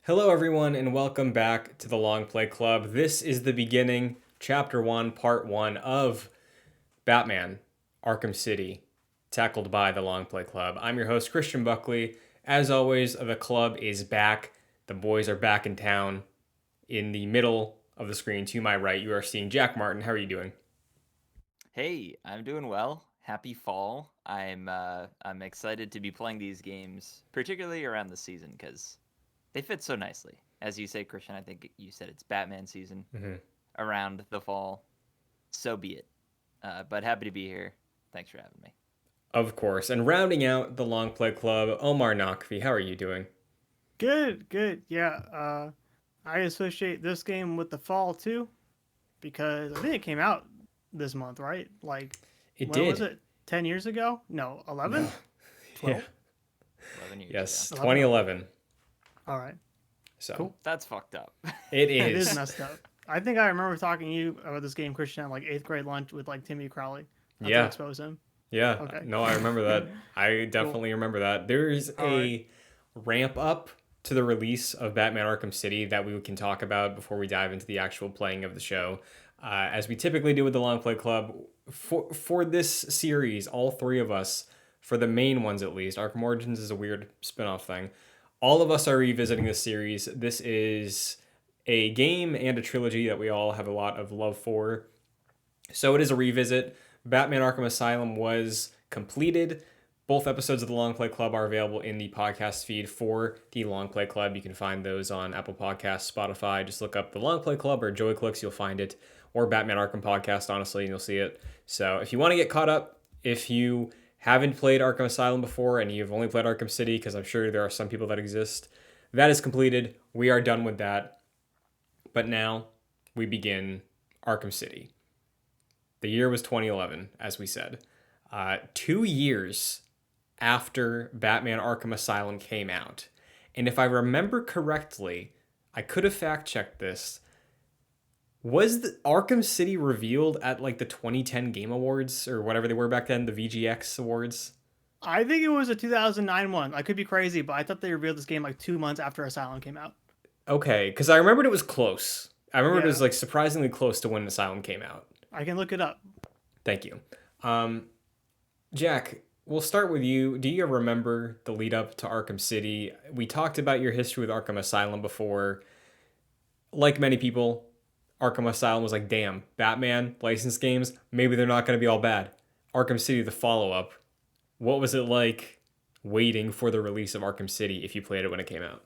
Hello, everyone, and welcome back to the Longplay Club. This is the beginning, Chapter 1, Part 1 of Batman Arkham City, tackled by the Longplay Club. I'm your host, Christian Buckley. As always, the club is back. The boys are back in town. In the middle of the screen, to my right, you are seeing Jack Martin. How are you doing? Hey, I'm doing well. Happy fall. I'm excited to be playing these games, particularly around the season, because they fit so nicely. As you say, Christian, I think you said it's Batman season Mm-hmm. around the fall. So be it. But happy to be here. Thanks for having me. Of course. And rounding out the Longplay Club, Omar Nakfi. How are you doing? Good, good. Yeah, I associate this game with the fall too because I think it came out this month, right? Like, It when was did. it? 10 years ago? No, 11? Yeah. 12? 11 years ago. Yes, 11? Okay. 2011. All right. So Cool. That's fucked up. it It is is. messed up. I think I remember talking to you about this game, Christian, at like 8th grade lunch with like Timmy Crowley. That's what Yeah. exposed him. Yeah, Okay. no, I remember that. I Cool. definitely remember that. There's All right. a ramp up to the release of Batman Arkham City that we can talk about before we dive into the actual playing of the show. As we typically do with the Long Play Club, for this series, all three of us, for the main ones at least, Arkham Origins is a weird spin off thing. All of us are revisiting this series. This is a game and a trilogy that we all have a lot of love for. So it is a revisit. Batman Arkham Asylum was completed. Both episodes of the Long Play Club are available in the podcast feed for the Long Play Club. You can find those on Apple Podcasts, Spotify. Just look up the Long Play Club or JoyClicks, you'll find it. Or Batman Arkham Podcast, honestly, and you'll see it. So if you want to get caught up, if you haven't played Arkham Asylum before and you've only played Arkham City, because I'm sure there are some people that exist, that is completed. We are done with that. But now we begin Arkham City. The year was 2011, as we said. 2 years after Batman Arkham Asylum came out. And if I remember correctly, I could have fact checked this. Was the Arkham City revealed at like the 2010 Game Awards or whatever they were back then, the VGX Awards? I think it was a 2009 one. I could be crazy, but I thought they revealed this game like 2 months after Asylum came out. Okay, because I remembered it was close. I remembered it was Yeah, like surprisingly close to when Asylum came out. I can look it up. Thank you. Um, Jack, we'll start with you. Do you remember the lead up to Arkham City? We talked about your history with Arkham Asylum before. Like many people, Arkham Asylum was like, damn, Batman licensed games, maybe they're not going to be all bad. Arkham City, the follow up. What was it like waiting for the release of Arkham City if you played it when it came out?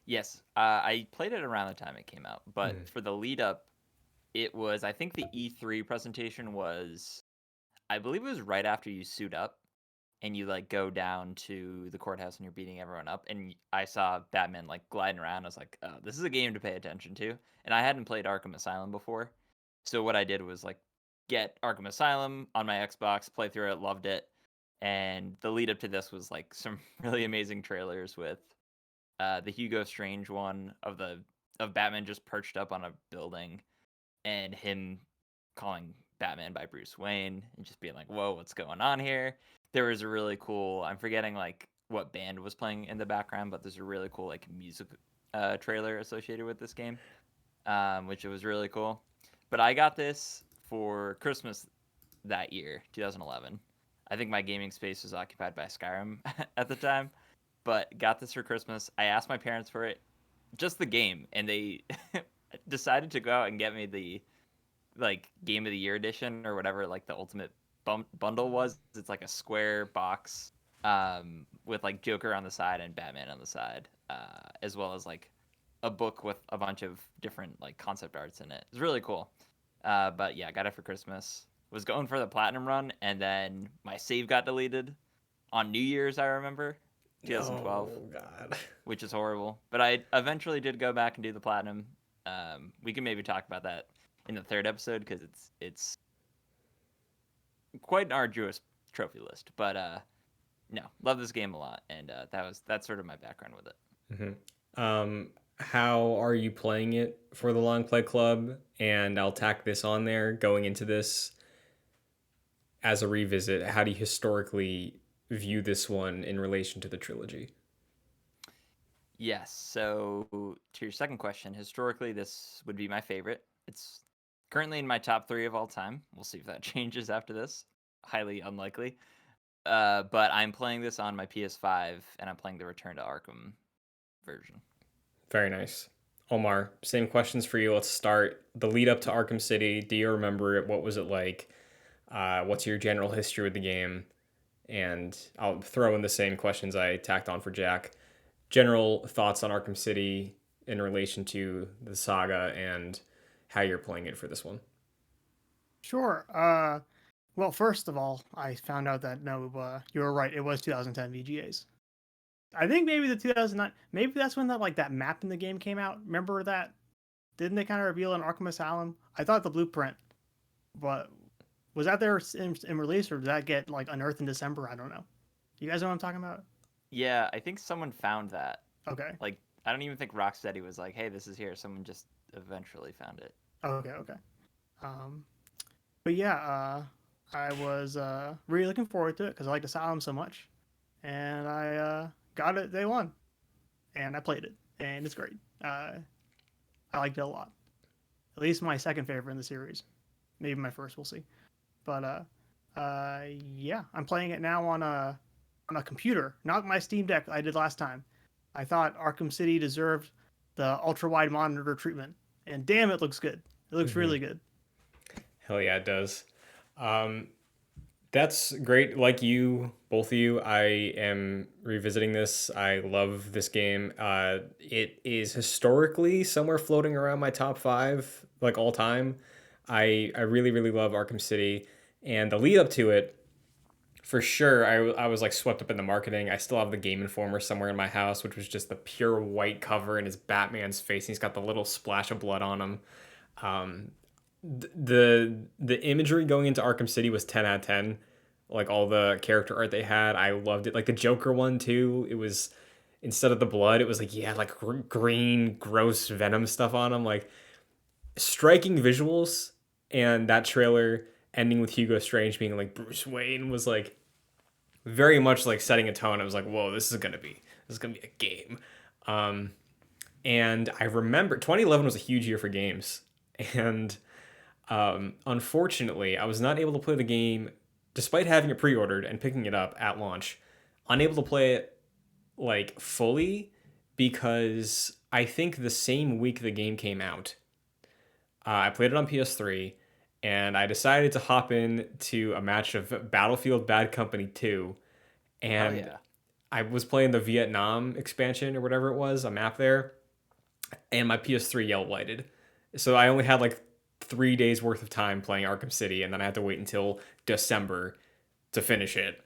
Yes, I played it around the time it came out, but Mm. for the lead up, it was, I think the E3 presentation was, I believe it was right after you suit up and you like go down to the courthouse and you're beating everyone up. And I saw Batman like gliding around. I was like, oh, this is a game to pay attention to. And I hadn't played Arkham Asylum before. So what I did was like get Arkham Asylum on my Xbox, play through it, loved it. And the lead up to this was like some really amazing trailers with the Hugo Strange one of Batman just perched up on a building and him calling Batman by Bruce Wayne and just being like, "Whoa, what's going on here?" There was a really cool. I'm forgetting like what band was playing in the background, but there's a really cool like music trailer associated with this game, which was really cool. But I got this for Christmas that year, 2011. I think my gaming space was occupied by Skyrim at the time, but got this for Christmas. I asked my parents for it, just the game, and they decided to go out and get me the like Game of the Year edition or whatever like the ultimate bundle was. It's like a square box with like Joker on the side and Batman on the side, as well as like a book with a bunch of different like concept arts in it. It's really cool. But yeah, got it for Christmas. Was going for the platinum run, and then my save got deleted on New Year's. I remember 2012, Oh, God. which is horrible. But I eventually did go back and do the platinum. We can maybe talk about that in the third episode because it's quite an arduous trophy list. But no, love this game a lot, and that's sort of my background with it. Mm-hmm. how are you playing it for the Long Play Club? And I'll tack this on there going into this as a revisit. How do you historically view this one in relation to the trilogy? Yes. So to your second question, historically, this would be my favorite. It's currently in my top 3 of all time. We'll see if that changes after this. Highly unlikely. But I'm playing this on my PS5, and I'm playing the Return to Arkham version. Very nice. Omar, same questions for you. Let's start the lead up to Arkham City. Do you remember it? What was it like? What's your general history with the game? And I'll throw in the same questions I tacked on for Jack. General thoughts on Arkham City in relation to the saga and how you're playing it for this one. Sure. Well, first of all, I found out that no, you were right. It was 2010 VGAs. I think maybe the 2009. Maybe that's when that map in the game came out. Remember that? Didn't they kind of reveal in Arkham Asylum? I thought the blueprint, but was that there in release, or did that get like unearthed in December? I don't know. You guys know what I'm talking about? Yeah, I think someone found that. Okay. Like, I don't even think Rocksteady was like, "Hey, this is here." Someone just eventually found it. Okay. Okay. Um, but yeah, I was really looking forward to it because I liked Asylum so much, and I got it day one, and I played it, and it's great. I liked it a lot. At least my second favorite in the series. Maybe my first, we'll see. But yeah, I'm playing it now on a computer, not my Steam Deck I did last time. I thought Arkham City deserved the ultra wide monitor treatment, and damn, it looks good. It looks really good. Hell yeah, it does. Um, that's great. Like you, both of you, I am revisiting this. I love this game. It is historically somewhere floating around my top 5, like all time. I really, really love Arkham City. And the lead up to it, for sure, I was like swept up in the marketing. I still have the Game Informer somewhere in my house, which was just the pure white cover and his Batman's face. And he's got the little splash of blood on him. Um, the imagery going into Arkham City was 10 out of 10. Like all the character art they had, I loved it. Like the Joker one too. It was, instead of the blood, it was like, yeah, like green gross venom stuff on him. Like striking visuals. And that trailer ending with Hugo Strange being like Bruce Wayne was like very much like setting a tone. I was like, whoa, this is gonna be a game. Um, and I remember 2011 was a huge year for games, and unfortunately, I was not able to play the game despite having it pre-ordered and picking it up at launch. Unable to play it like fully because I think the same week the game came out, I played it on PS3, and I decided to hop in to a match of Battlefield Bad Company 2, Hell and yeah. I was playing the Vietnam expansion or whatever it was, a map there, and my PS3 yellow lighted. So I only had like 3 days worth of time playing Arkham City, and then I had to wait until December to finish it.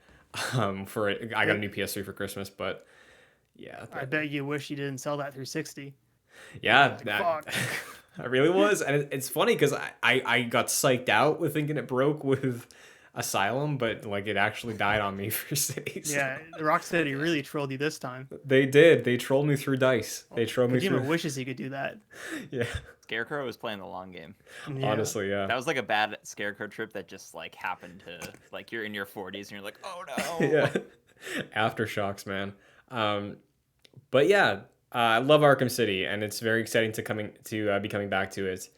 For it, I got a new PS3 for Christmas, but yeah, I bet you wish you didn't sell that 360. yeah, Like, that fuck. I really was, and it's funny because I got psyched out with thinking it broke with Asylum, but like it actually died on me for City. So. Yeah, Rocksteady really trolled you this time. They did. They trolled me through dice. They trolled me Kojima through. wishes he could do that. Yeah, Scarecrow was playing the long game. Yeah. honestly, yeah. That was like a bad Scarecrow trip that just like happened to like you're in your 40s and you're like, oh no. Yeah, aftershocks, man. But yeah, I love Arkham City, and it's very exciting to be coming back to it.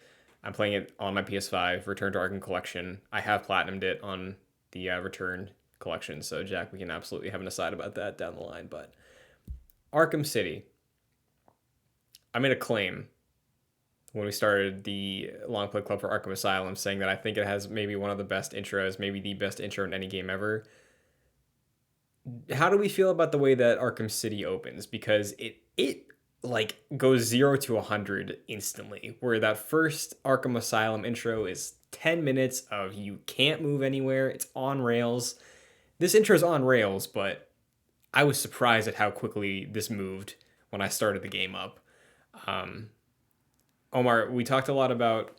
I'm playing it on my PS5, Return to Arkham Collection. I have platinumed it on the Return Collection, so Jack, we can absolutely have an aside about that down the line. But Arkham City, I made a claim when we started the Long Play Club for Arkham Asylum, saying that I think it has maybe one of the best intros, maybe the best intro in any game ever. How do we feel about the way that Arkham City opens? Because it like goes 0 to 100 instantly. Where that first Arkham Asylum intro is 10 minutes of you can't move anywhere. It's on rails. This intro is on rails, but I was surprised at how quickly this moved when I started the game up. Um, Omar, we talked a lot about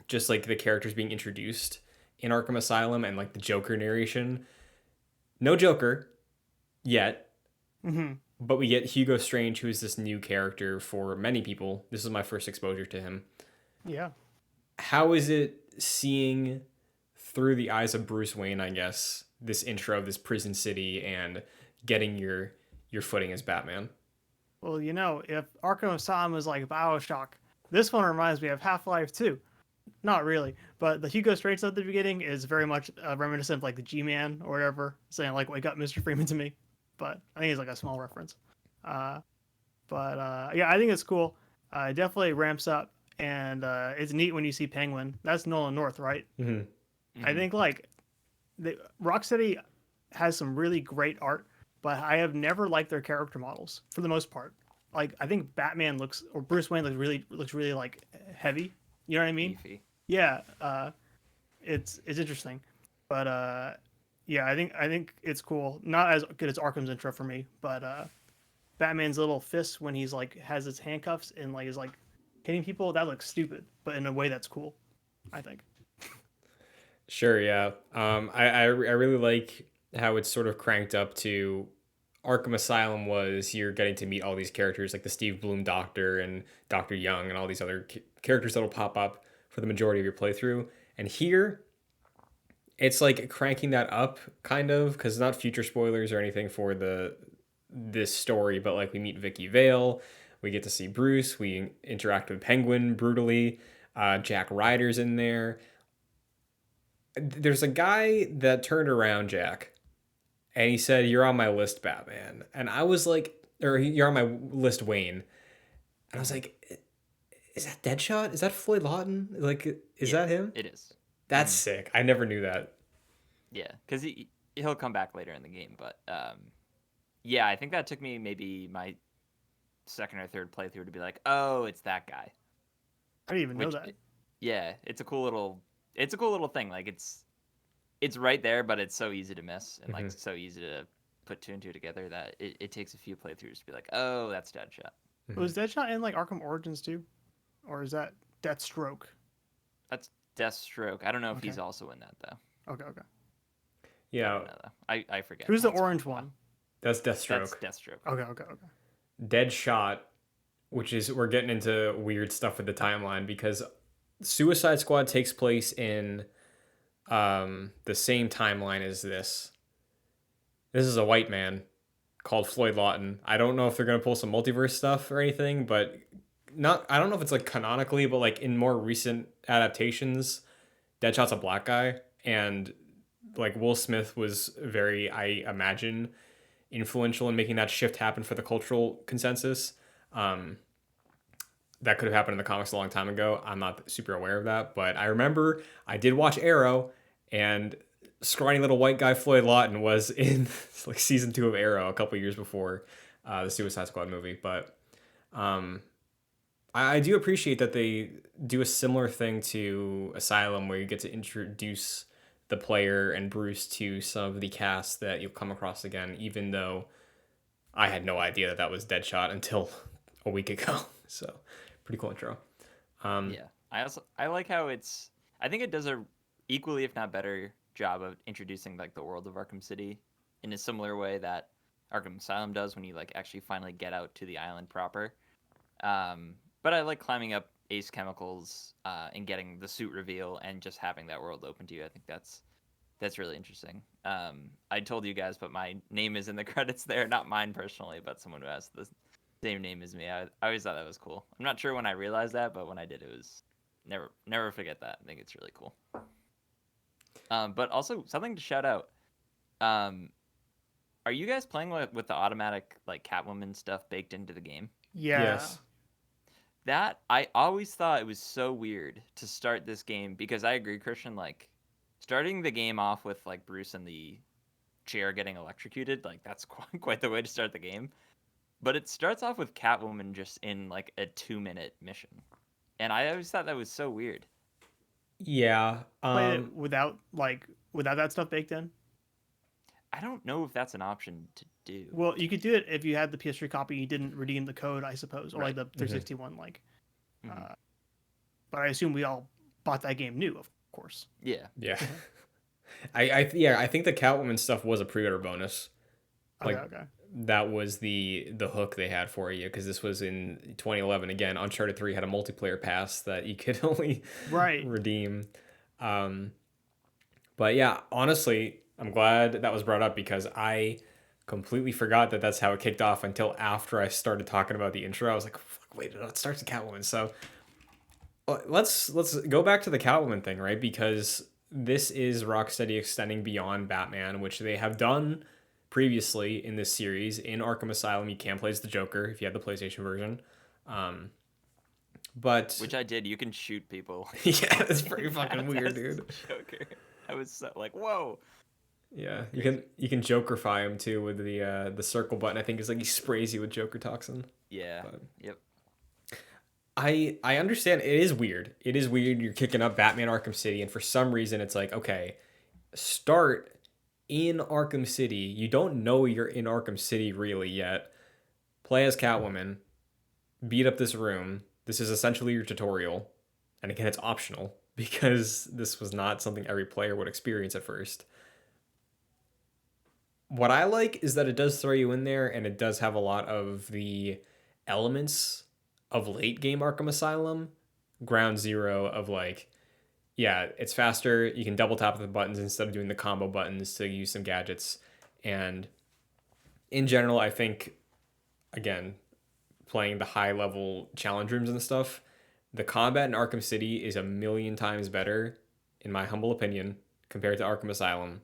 just like the characters being introduced in Arkham Asylum and like the Joker narration. No Joker yet. Mm-hmm. but we get Hugo Strange, who is this new character for many people. This is my first exposure to him. Yeah. How is it seeing through the eyes of Bruce Wayne, I guess, this intro of this prison city and getting your footing as Batman? Well, if Arkham Asylum is like Bioshock, this one reminds me of Half-Life 2. Not really, but the Hugo Strange stuff at the beginning is very much reminiscent of like the G-Man or whatever, saying like, "Wake up, Mr. Freeman" to me. But I think it's like a small reference. Uh, but yeah, I think it's cool. It definitely ramps up, and it's neat when you see Penguin. That's Nolan North, right? Mm-hmm. I think like Rocksteady has some really great art, but I have never liked their character models for the most part. Like I think Batman or Bruce Wayne looks really like heavy. You know what I mean? Beefy. Yeah, it's interesting, but yeah, I think it's cool. Not as good as Arkham's intro for me, but Batman's little fist when he's like has his handcuffs and like is like hitting people, that looks stupid, but in a way that's cool. I think. Sure, yeah. I really like how it's sort of cranked up to Arkham Asylum was you're getting to meet all these characters like the Steve Bloom Doctor and Dr. Young and all these other characters that'll pop up for the majority of your playthrough. And here, it's like cranking that up kind of because not future spoilers or anything for this story, but like we meet Vicky Vale, we get to see Bruce, we interact with Penguin brutally, Jack Ryder's in there. There's a guy that turned around Jack and he said, "You're on my list, Batman." And I was like, "You're on my list, Wayne." And I was like, "Is that Deadshot? Is that Floyd Lawton? Like, is that him?" It is. That's sick. I never knew that. Yeah, because he'll come back later in the game, but yeah, I think that took me maybe my second or third playthrough to be like, oh, it's that guy. I didn't even know that. Yeah, it's a cool little thing. Like it's right there, but it's so easy to miss and like so easy to put two and two together that it takes a few playthroughs to be like, oh, that's Deadshot. Was Deadshot in like Arkham Origins too, or is that Deathstroke? That's Deathstroke. I don't know if he's also in that though. Okay. Yeah. I forget. Who's the orange one? That's Deathstroke. That's Deathstroke. Okay. Deadshot, which is we're getting into weird stuff with the timeline because Suicide Squad takes place in the same timeline as this. This is a white man called Floyd Lawton. I don't know if they're gonna pull some multiverse stuff or anything, but I don't know if it's like canonically, but like in more recent adaptations, Deadshot's a black guy, and like Will Smith was very, I imagine, influential in making that shift happen for the cultural consensus. That could have happened in the comics a long time ago. I'm not super aware of that, but I remember I did watch Arrow, and scrawny little white guy Floyd Lawton was in like season 2 of Arrow a couple years before the Suicide Squad movie. But I do appreciate that they do a similar thing to Asylum, where you get to introduce the player and Bruce to some of the cast that you'll come across again, even though I had no idea that was Deadshot until a week ago. So pretty cool intro. Yeah, I like how I think it does a equally, if not better, job of introducing like the world of Arkham City in a similar way that Arkham Asylum does when you like actually finally get out to the island proper. But I like climbing up Ace Chemicals and getting the suit reveal and just having that world open to you. I think that's really interesting. I told you guys, but my name is in the credits there, not mine personally, but someone who has the same name as me. I always thought that was cool. I'm not sure when I realized that, but when I did, it was never forget that. I think it's really cool. But also something to shout out. Are you guys playing with the automatic like Catwoman stuff baked into the game? Yeah. Yes. That I always thought it was so weird to start this game because I agree, Christian. Like starting the game off with like Bruce in the chair getting electrocuted, like that's quite the way to start the game. But it starts off with Catwoman just in like a 2-minute mission, and I always thought that was so weird. Yeah. Played it without that stuff baked in. I don't know if that's an option to do. Well, you could do it if you had the PS3 copy. You didn't redeem the code, I suppose, or like the 360 one. Like, but I assume we all bought that game new, of course. Yeah. I think the Catwoman stuff was a pre-order bonus. Okay. that was the hook they had for you, because this was in 2011. Again, Uncharted 3 had a multiplayer pass that you could only Right. redeem. Um, but yeah, honestly, I'm glad that was brought up because I completely forgot that that's how it kicked off until after I started talking about the intro. I was like, fuck, wait, no, it starts with Catwoman. So let's go back to the Catwoman thing, right? Because this is Rocksteady extending beyond Batman, which they have done previously in this series. In Arkham Asylum, you can play as the Joker if you had the PlayStation version. Um, but Which I did. You can shoot people. yeah, it's pretty fucking weird, As dude. Joker. I was so, like, whoa. Yeah, you can Jokerify him too with the circle button. I think it's like he sprays you with Joker toxin. Yeah. But Yep. I understand it is weird. It is weird. You're kicking up Batman Arkham City, and for some reason it's like, okay, start in Arkham City. You don't know you're in Arkham City really yet. Play as Catwoman. Beat up this room. This is essentially your tutorial, and again, it's optional because this was not something every player would experience at first. What I like is that it does throw you in there, and it does have a lot of the elements of late game Arkham Asylum, ground zero of like, yeah, it's faster. You can double tap the buttons instead of doing the combo buttons to use some gadgets. And in general, I think, again, playing the high level challenge rooms and stuff, the combat in Arkham City is a million times better, in my humble opinion, compared to Arkham Asylum.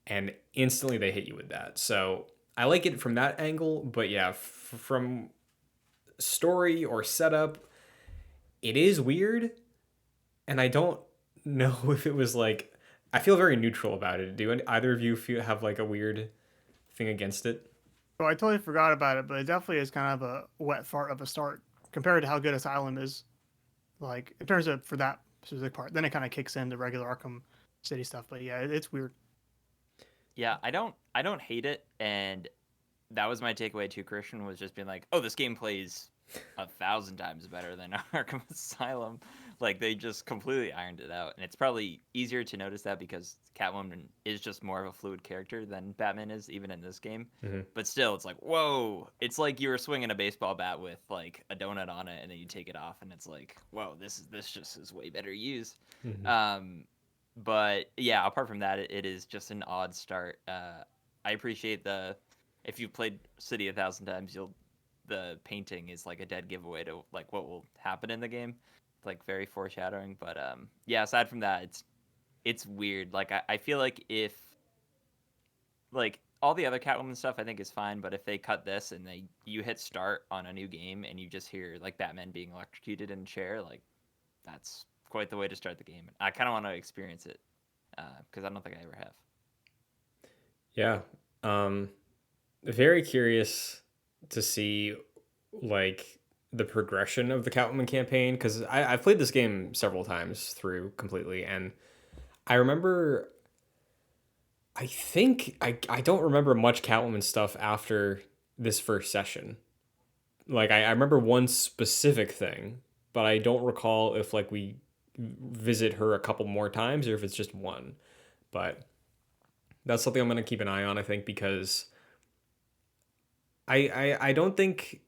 And instantly they hit you with that. So I like it from that angle, but yeah, from story or setup, it is weird, and I don't know if it was like, I feel very neutral about it. Do either of you feel have like a weird thing against it? So I totally forgot about it, but it definitely is kind of a wet fart of a start compared to how good Asylum is. Like in terms of for that specific part, then it kind of kicks in the regular Arkham City stuff. But yeah, it's weird. Yeah, I don't hate it, and that was my takeaway too, Christian, was just being like, oh, this game plays 1,000 times better than Arkham Asylum. Like they just completely ironed it out, and it's probably easier to notice that because Catwoman is just more of a fluid character than Batman is, even in this game. Mm-hmm. But still, it's like, whoa! It's like you were swinging a baseball bat with like a donut on it, and then you take it off, and it's like, whoa, this just is way better used. Mm-hmm. But yeah, apart from that, it is just an odd start. I appreciate if you've played City 1,000 times, the painting is like a dead giveaway to like what will happen in the game, like very foreshadowing. But yeah, aside from that, it's weird. Like I feel like if like all the other Catwoman stuff, I think is fine. But if they cut this and you hit start on a new game and you just hear like Batman being electrocuted in a chair, like that's quite the way to start the game. I kind of want to experience it because I don't think I ever have. Yeah. Very curious to see like the progression of the Catwoman campaign, because I've played this game several times through completely, and I remember, I think I don't remember much Catwoman stuff after this first session. Like I remember one specific thing, but I don't recall if like we visit her a couple more times or if it's just one. But that's something I'm gonna keep an eye on, I think, because I don't think,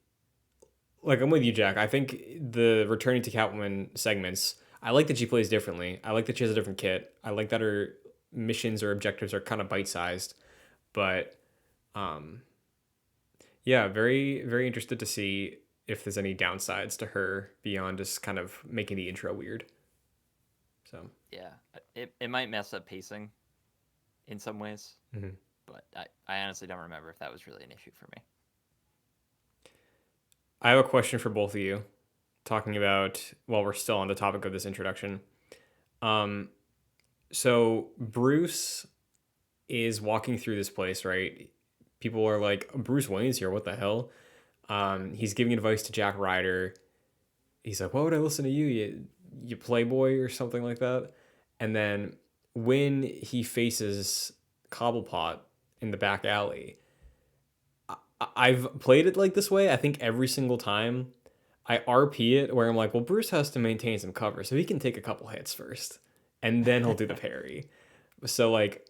like, I'm with you, Jack. I think the returning to Catwoman segments, I like that she plays differently. I like that she has a different kit. I like that her missions or objectives are kind of bite sized. But um, yeah, very very interested to see if there's any downsides to her beyond just kind of making the intro weird. So Yeah, it might mess up pacing in some ways, mm-hmm. but I honestly don't remember if that was really an issue for me. I have a question for both of you. Talking about, while we're still on the topic of this introduction, um, so Bruce is walking through this place, right? People are like, Bruce Wayne's here. What the hell? He's giving advice to Jack Ryder. He's like, why would I listen to you? You playboy or something like that. And then when he faces Cobblepot in the back alley, I've played it like this way. I think every single time I RP it where I'm like, well, Bruce has to maintain some cover, so he can take a couple hits first, and then he'll do the parry. So like,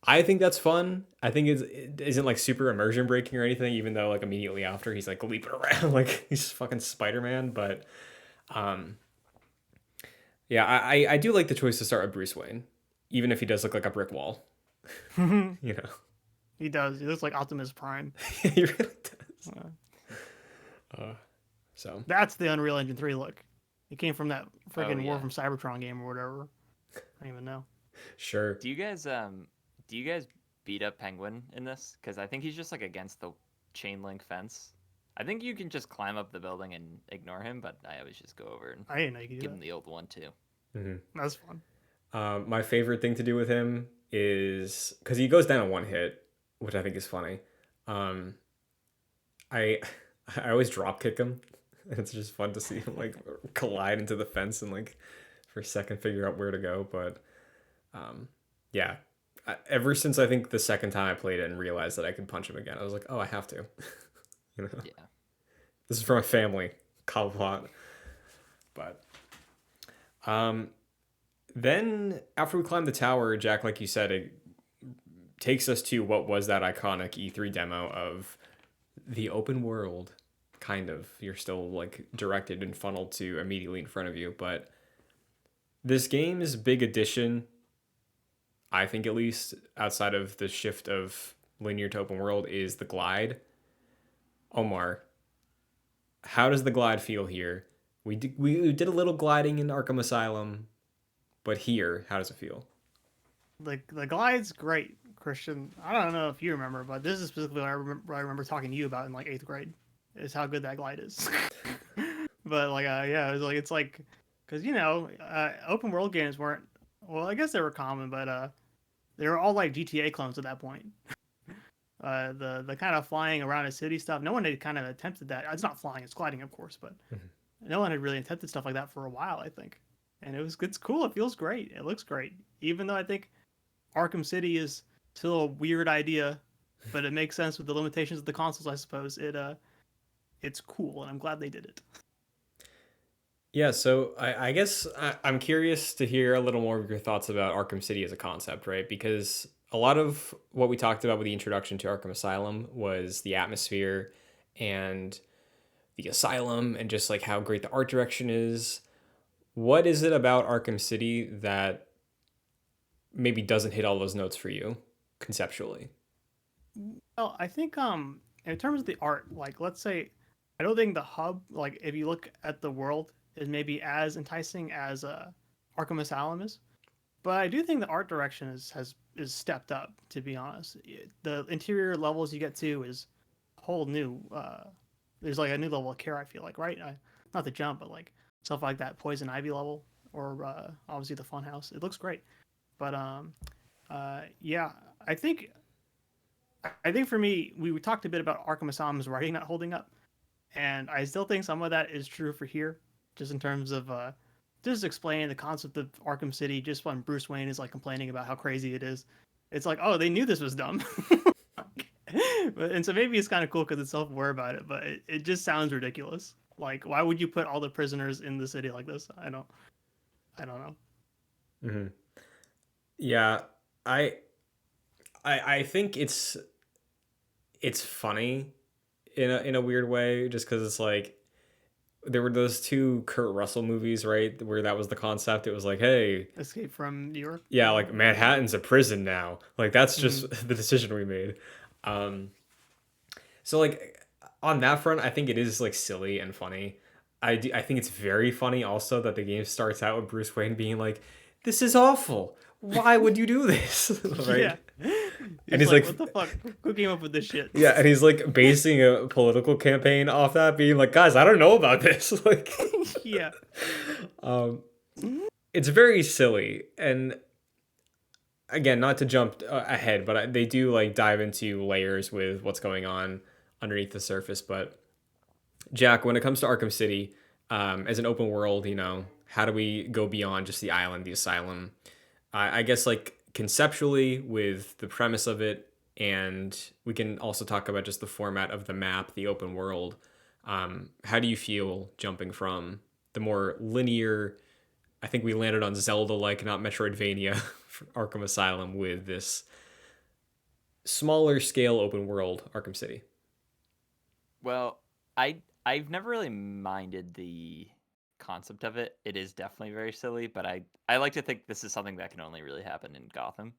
I think that's fun. I think it isn't like super immersion breaking or anything, even though like immediately after he's like leaping around like he's fucking Spider-Man. But um, yeah, I do like the choice to start with Bruce Wayne, even if he does look like a brick wall. You know, He does. He looks like Optimus Prime. he really does. Uh, So that's the Unreal Engine 3 look. It came from that Oh freaking War yeah. from Cybertron game or whatever. I don't even know. sure. Do you guys beat up Penguin in this? Because I think he's just like against the chain link fence. I think you can just climb up the building and ignore him, but I always just go over and I didn't know you could do give that. him the old one too. Hmm. That's fun. My favorite thing to do with him is because he goes down in one hit, which I think is funny. Um, I I always drop kick him. It's just fun to see him like collide into the fence and like for a second figure out where to go. But yeah, ever since I think the second time I played it and realized that I could punch him again, I was like, oh, I have to. You know, Yeah. this is for my family. Cobblepot. But um, then after we climb the tower, Jack, like you said, it takes us to what was that iconic E3 demo of the open world. Kind of. You're still like directed and funneled to immediately in front of you. But this game's big addition, I think at least, outside of the shift of linear to open world, is the glide. Omar, how does the glide feel here? We did a little gliding in Arkham Asylum, but here, how does it feel? The glide's great, Christian. I don't know if you remember, but this is specifically what I remember talking to you about in like 8th grade. Is how good that glide is. But like, yeah, it's like, because open world games weren't. Well, I guess they were common, but they were all like GTA clones at that point. The kind of flying around a city stuff. No one had kind of attempted that. It's not flying; it's gliding, of course, but no one had really attempted stuff like that for a while, I think. And it's cool. It feels great. It looks great. Even though I think Arkham City is still a weird idea, but it makes sense with the limitations of the consoles, I suppose. It's cool, and I'm glad they did it. Yeah, so I guess I'm curious to hear a little more of your thoughts about Arkham City as a concept, right? Because a lot of what we talked about with the introduction to Arkham Asylum was the atmosphere and the asylum and just like how great the art direction is. What is it about Arkham City that maybe doesn't hit all those notes for you conceptually? Well, I think in terms of the art, like let's say, I don't think the hub, like if you look at the world, is maybe as enticing as Arkham Asylum is. But I do think the art direction is stepped up. To be honest, the interior levels you get to is a whole new. There's like a new level of care. I feel like, right? Not the jump, but like stuff like that poison ivy level, or obviously the fun house. It looks great. But yeah, I think I think for me, we talked a bit about Arkham Asylum's writing not holding up, and I still think some of that is true for here, just in terms of just explaining the concept of Arkham City. Just when Bruce Wayne is like complaining about how crazy it is, it's like, oh, they knew this was dumb. And so maybe it's kind of cool because it's self-aware about it, but it just sounds ridiculous. Like, why would you put all the prisoners in the city like this? I don't know. Hmm. Yeah, I I think it's funny in a weird way, just because it's like there were those two Kurt Russell movies, right, where that was the concept. It was like, hey, Escape from New York. yeah, like Manhattan's a prison now. Like that's Mm-hmm. just the decision we made. Um, so like on that front, I think it is like silly and funny. I think it's very funny also that the game starts out with Bruce Wayne being like, "This is awful. Why would you do this?" Right? Yeah. And He's he's like, like, what the fuck? Who came up with this shit? yeah, and he's like basing a political campaign off that, being like, "Guys, I don't know about this." Like, Yeah. um, it's very silly, and again, not to jump ahead, but they do like dive into layers with what's going on underneath the surface. But Jack, when it comes to Arkham City, as an open world, how do we go beyond just the island, the asylum? I guess like conceptually with the premise of it, and we can also talk about just the format of the map, the open world. How do you feel jumping from the more linear? I think we landed on Zelda like, not Metroidvania, for Arkham Asylum with this smaller scale open world Arkham City. Well, I've never really minded the concept of it. It is definitely very silly, but I like to think this is something that can only really happen in Gotham.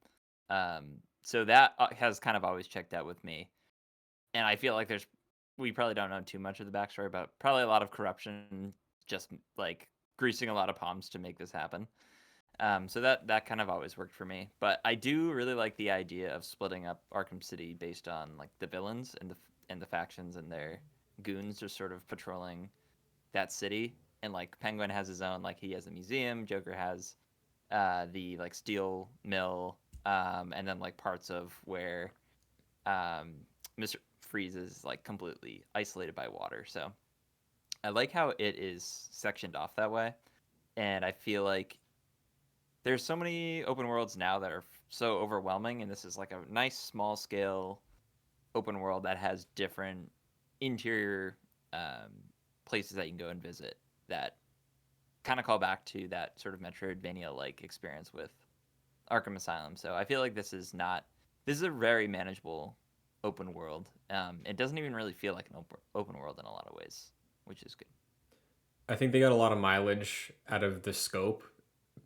So that has kind of always checked out with me, and I feel like we probably don't know too much of the backstory, but probably a lot of corruption, just like greasing a lot of palms to make this happen. So that kind of always worked for me. But I do really like the idea of splitting up Arkham City based on like the villains and the factions and their goons just sort of patrolling that city. And like Penguin has his own, like he has a museum. Joker has the like steel mill, and then like parts of where Mr. Freeze is like completely isolated by water. So I like how it is sectioned off that way, and I feel like there's so many open worlds now that are so overwhelming, and this is like a nice small scale open world that has different interior places that you can go and visit that kind of call back to that sort of Metroidvania like experience with Arkham Asylum. So I feel like this is a very manageable open world. It doesn't even really feel like an open world in a lot of ways, which is good. I think they got a lot of mileage out of the scope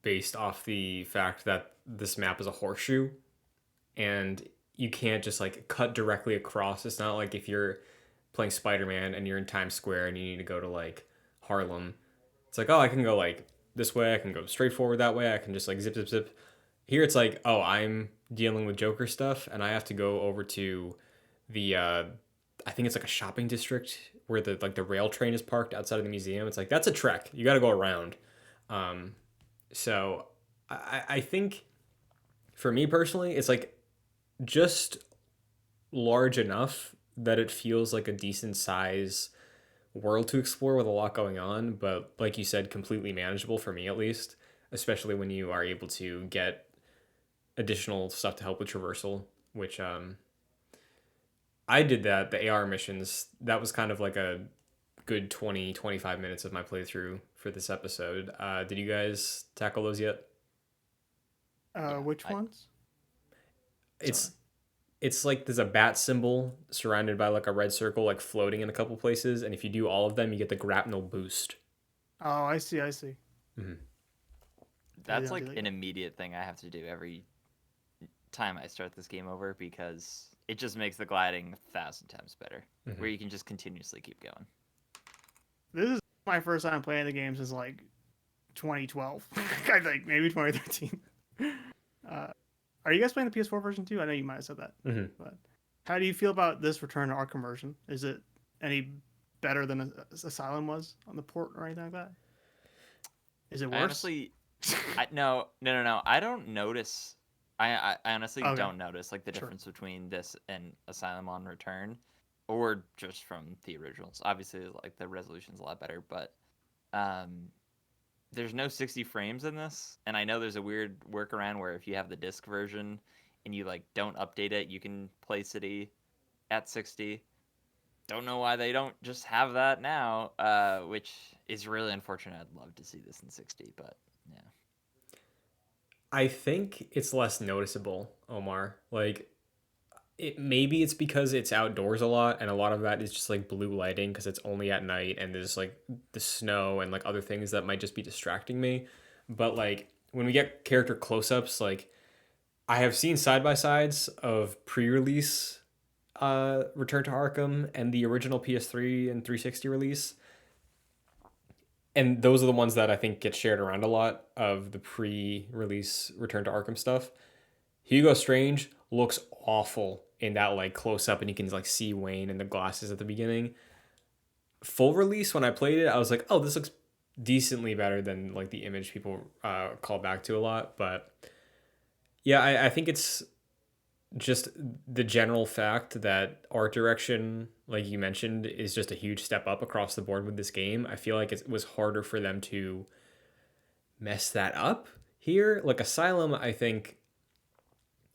based off the fact that this map is a horseshoe and you can't just like cut directly across. It's not like if you're playing Spider-Man and you're in Times Square and you need to go to like Harlem. It's like, oh, I can go like this way, I can go straight forward that way, I can just like zip zip zip. Here it's like, oh, I'm dealing with Joker stuff and I have to go over to the I think it's like a shopping district where the rail train is parked outside of the museum. It's like that's a trek. You got to go around. Um, so I think for me personally, it's like just large enough that it feels like a decent size world to explore with a lot going on, but like you said, completely manageable for me at least, especially when you are able to get additional stuff to help with traversal, which I did that, the AR missions. That was kind of like a good 20-25 minutes of my playthrough for this episode. Did you guys tackle those yet? Yeah, Which ones? It's Sorry. it's like there's a bat symbol surrounded by like a red circle like floating in a couple places, and if you do all of them you get the grapnel boost. Oh, I see. I see. Mm-hmm. I did that's not do like that an yet. immediate thing I have to do every time I start this game over because it just makes the gliding 1,000 times better, Mm-hmm. where you can just continuously keep going. This is my first time playing the game since like 2012. I think maybe 2013. Uh, are you guys playing the PS4 version too? I know you might have said that, Mm-hmm. but how do you feel about this Return to Arkham version? Is it any better than Asylum was on the port or anything like that? Is it I worse? honestly, no. I don't notice. I honestly Okay, don't notice like the sure. difference between this and Asylum on Return, or just from the originals. Obviously, like the resolution's a lot better, but um, there's no 60 frames in this, and I know there's a weird workaround where if you have the disc version and you like don't update it, you can play City at 60. Don't know why they don't just have that now, which is really unfortunate. I'd love to see this in 60, but yeah. I think it's less noticeable, Omar. Like maybe it's because it's outdoors a lot and a lot of that is just like blue lighting because it's only at night and there's like the snow and like other things that might just be distracting me. But like when we get character close-ups, like I have seen side by sides of pre-release Return to Arkham and the original PS3 and 360 release, and those are the ones that I think get shared around a lot of the pre-release Return to Arkham stuff. Hugo Strange looks awful in that like close up, and you can like see Wayne and the glasses at the beginning. Full release, when I played it, I was like, oh, this looks decently better than like the image people call back to a lot. But yeah, I think it's just the general fact that art direction, like you mentioned, is just a huge step up across the board with this game. I feel like it was harder for them to mess that up here. Like Asylum, I think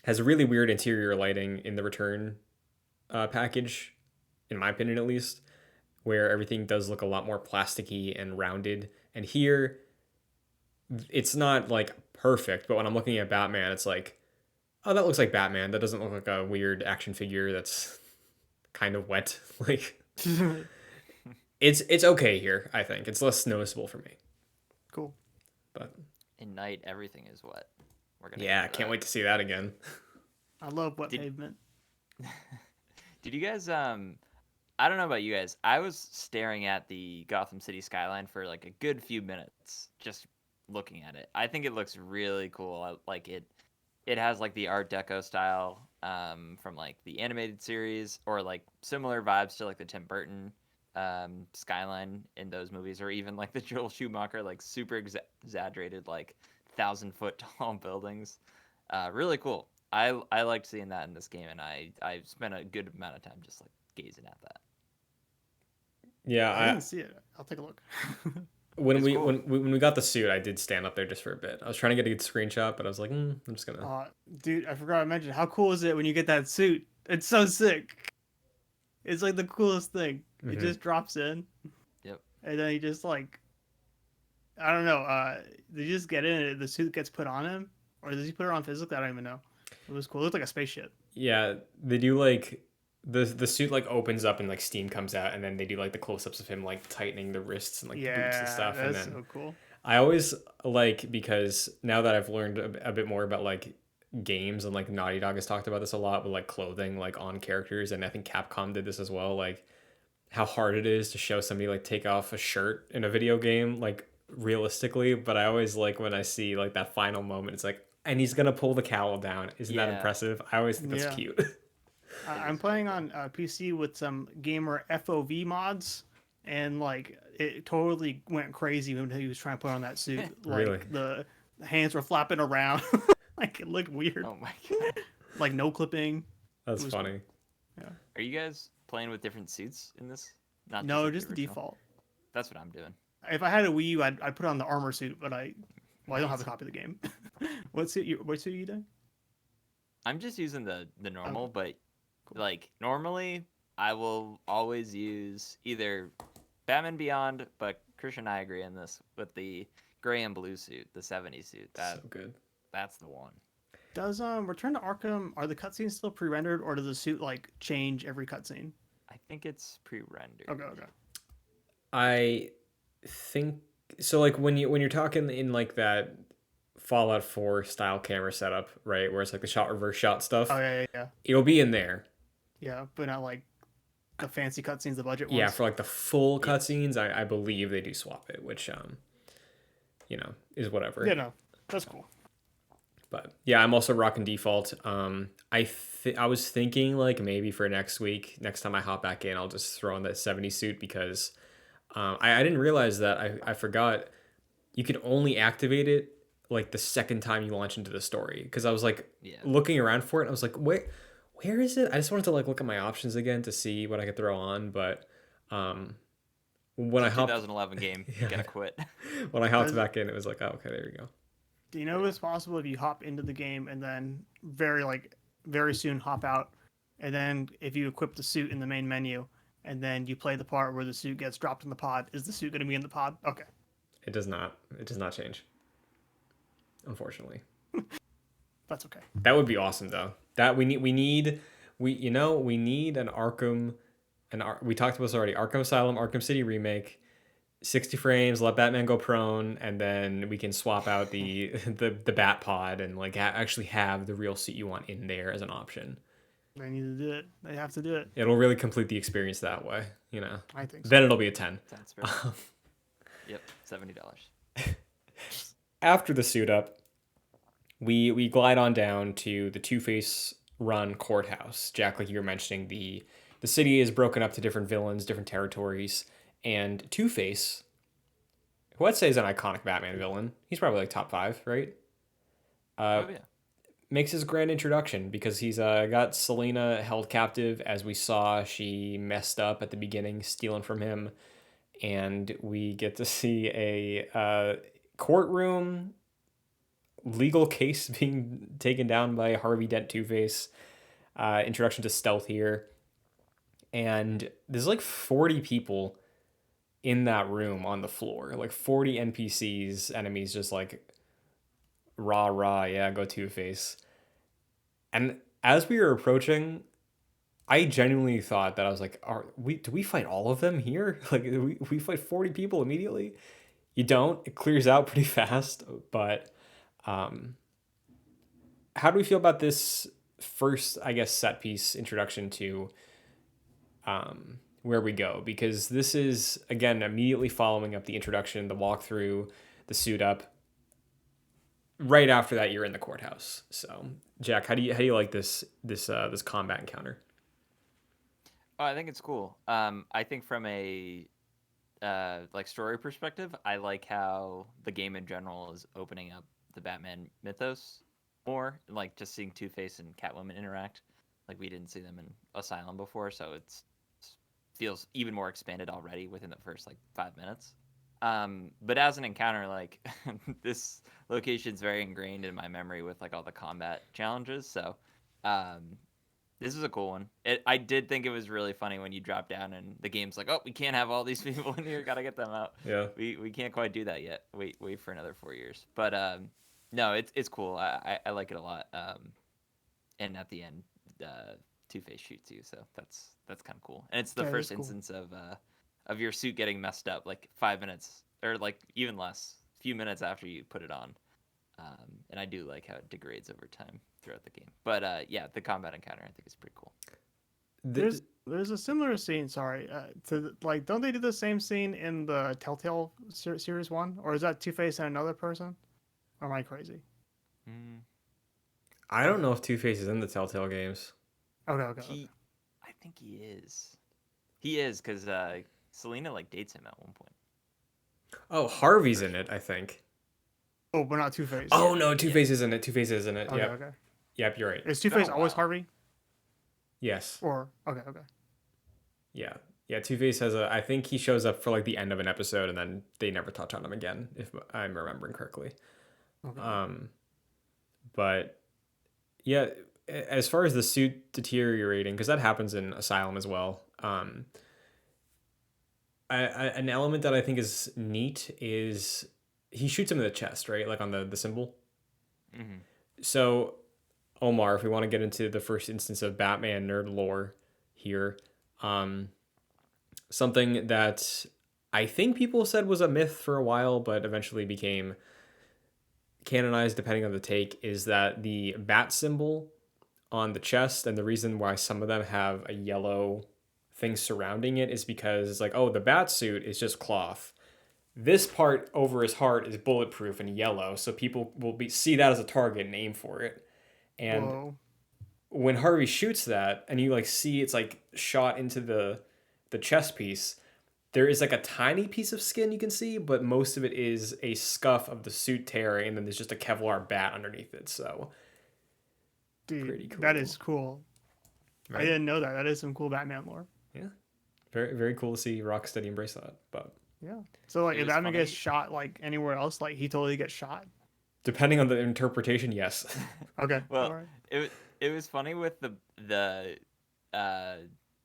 has a really weird interior lighting in the return package, in my opinion at least, where everything does look a lot more plasticky and rounded. And here, it's not like perfect, but when I'm looking at Batman, it's like oh, that looks like Batman. That doesn't look like a weird action figure that's kind of wet. Like it's okay here, I think. It's less noticeable for me. Cool. But In night, everything is wet. We're gonna yeah, get to can't that. wait to see that again. I love wet Did- pavement. Did you guys I don't know about you guys. I was staring at the Gotham City skyline for like a good few minutes just looking at it. I think it looks really cool. Like it has like the Art Deco style from like the animated series, or like similar vibes to like the Tim Burton skyline in those movies, or even like the Joel Schumacher like super exaggerated like 1,000-foot tall buildings. Really cool. I liked seeing that in this game, and I spent a good amount of time just like gazing at that. Yeah, I didn't see it. I'll take a look. when It's we cool. when we got the suit, I did stand up there just for a bit. I was trying to get a good screenshot, but I was like, I'm just gonna. Dude, I forgot to mention, how cool is it when you get that suit? It's so sick. It's like the coolest thing. It Mhm. just drops in. Yep. And then he just like, I don't know. They just get in and the suit gets put on him, or does he put it on physically? I don't even know. It was cool. It looked like a spaceship. Yeah, they do like the suit like opens up and like steam comes out, and then they do like the close ups of him like tightening the wrists and like the boots and stuff. And that's then so cool. I always like, because now that I've learned a bit more about like games, and like Naughty Dog has talked about this a lot with like clothing like on characters, and I think Capcom did this as well. Like how hard it is to show somebody like take off a shirt in a video game like realistically, but I always like when I see like that final moment, it's like, and he's gonna pull the cowl down. Isn't that Yeah. impressive? I always think that's Yeah. cute. I'm playing on PC with some gamer FOV mods, and like it totally went crazy when he was trying to put on that suit. Like Really? the hands were flapping around, like it looked weird. Oh my god. Like no clipping. That's It was funny. Are you guys playing with different suits in this? Not No, like just the original? default. That's what I'm doing. If I had a Wii U, I'd put on the armor suit, but I don't have a copy of the game. What suit are you doing? I'm just using the normal, but like normally I will always use either Batman Beyond, but Christian and I agree on this with the gray and blue suit, the 70s suit. So good. That's the one. Does Return to Arkham, are the cutscenes still pre-rendered, or does the suit like change every cutscene? I think it's pre-rendered. Okay. I think so. Like when you're talking in like that Fallout 4 style camera setup, right, where it's like the shot reverse shot stuff, Oh yeah. it'll be in there. Yeah, but not like the fancy cutscenes, the budget ones. Yeah, for like the full cutscenes, I believe they do swap it, which is whatever. Yeah, no, that's cool. But yeah, I'm also rocking default. I was thinking like maybe for next week, next time I hop back in, I'll just throw on that 70 suit, because I didn't realize that. I forgot you can only activate it like the second time you launch into the story, because I was like looking around for it and I was like, where is it? I just wanted to like look at my options again to see what I could throw on, but when I hopped 2011 game, gotta quit. when I hopped back in, it was like, oh, okay, there you go. Do you know it's possible if you hop into the game and then very soon hop out, and then if you equip the suit in the main menu, and then you play the part where the suit gets dropped in the pod, is the suit going to be in the pod? Okay. It does not change, unfortunately. That's okay. That would be awesome though. That we need an Arkham, we talked about this already. Arkham Asylum, Arkham City remake, 60 frames, let Batman go prone, and then we can swap out the the Bat Pod and like actually have the real suit you want in there as an option. They need to do it. They have to do it. It'll really complete the experience that way, I think so. Then it'll be a 10. Sounds fair. Yep, $70. After the suit up, we glide on down to the Two-Face run courthouse. Jack, like you were mentioning, the city is broken up to different villains, different territories, and Two-Face, who I'd say is an iconic Batman villain, he's probably like top 5, right? Oh yeah. Makes his grand introduction because he's got Selena held captive. As we saw, she messed up at the beginning, stealing from him, and we get to see a courtroom legal case being taken down by Harvey Dent Two-Face. Introduction to stealth here, and there's like 40 people in that room on the floor, like 40 NPCs, enemies, just like rah, yeah, go Two-Face. And as we were approaching, I genuinely thought that I was like, do we fight all of them here? Like, we fight 40 people immediately? You don't. It clears out pretty fast. But um, how do we feel about this first, I guess, set piece introduction to where we go? Because this is, again, immediately following up the introduction, the walkthrough, the suit up. Right after that, you're in the courthouse. So, Jack, how do you like this combat encounter? Oh, I think it's cool. I think from a like story perspective, I like how the game in general is opening up the Batman mythos more, like just seeing Two-Face and Catwoman interact. Like we didn't see them in Asylum before, so it's feels even more expanded already within the first like 5 minutes. But as an encounter, like this location's very ingrained in my memory with like all the combat challenges. So um, this is a cool one. I did think it was really funny when you drop down and the game's like, oh, we can't have all these people in here. Gotta get them out. Yeah. We can't quite do that yet. Wait for another 4 years. But no, it's cool. I like it a lot. And at the end, Two-Face shoots you, so that's kind of cool. And it's the That is first cool. instance of your suit getting messed up, like 5 minutes or like even less, few minutes after you put it on. And I do like how it degrades over time throughout the game. But yeah, the combat encounter I think is pretty cool. There's a similar scene. Sorry, like, don't they do the same scene in the Telltale series one, or is that Two-Face and another person? Or am I crazy? I don't know if Two-Face is in the Telltale games. Okay. I think he is. He is because Selena like dates him at one point. Oh, Harvey's in it, I think. Oh, but not Two-Face. Oh no, Two-Face is in it. Two-Face is in it. Okay, Yep. okay. Yep, you're right. Is Two-Face been a always while. Harvey? Yes. Or okay. Yeah. Yeah, Two-Face has I think he shows up for like the end of an episode and then they never touch on him again, if I'm remembering correctly. Okay. But yeah, as far as the suit deteriorating, because that happens in Asylum as well. An element that I think is neat is he shoots him in the chest, right? Like on the symbol. Mm-hmm. So, Omar, if we want to get into the first instance of Batman nerd lore here, something that I think people said was a myth for a while, but eventually became canonized depending on the take, is that the bat symbol on the chest, and the reason why some of them have a yellow thing surrounding it is because it's like, oh, the bat suit is just cloth. This part over his heart is bulletproof and yellow, so people will see that as a target and aim for it. And Whoa. when Harvey shoots that, and you like see it's like shot into the chest piece, there is like a tiny piece of skin you can see, but most of it is a scuff of the suit tearing, and then there's just a Kevlar bat underneath it. So, Dude, pretty cool. that is cool. Right? I didn't know that. That is some cool Batman lore. Yeah, very very cool to see Rocksteady embrace that. But Yeah. So like, It if was Batman funny. gets shot like anywhere else, like he totally gets shot. depending on the interpretation, yes. Okay. Well, All right. it was funny with the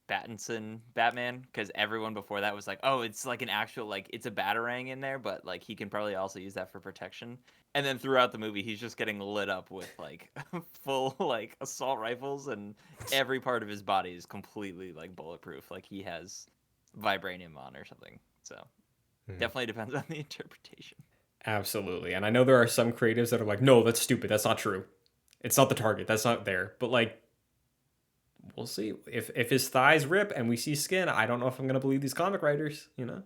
Pattinson Batman because everyone before that was like, oh, it's like an actual like it's a batarang in there, but like he can probably also use that for protection. And then throughout the movie, he's just getting lit up with like full like assault rifles, and every part of his body is completely like bulletproof. Like he has vibranium on or something. So definitely depends on the interpretation. Absolutely. And I know there are some creatives that are like, no, that's stupid. That's not true. It's not the target. That's not there. But like, we'll see. If his thighs rip and we see skin, I don't know if I'm gonna believe these comic writers, you know?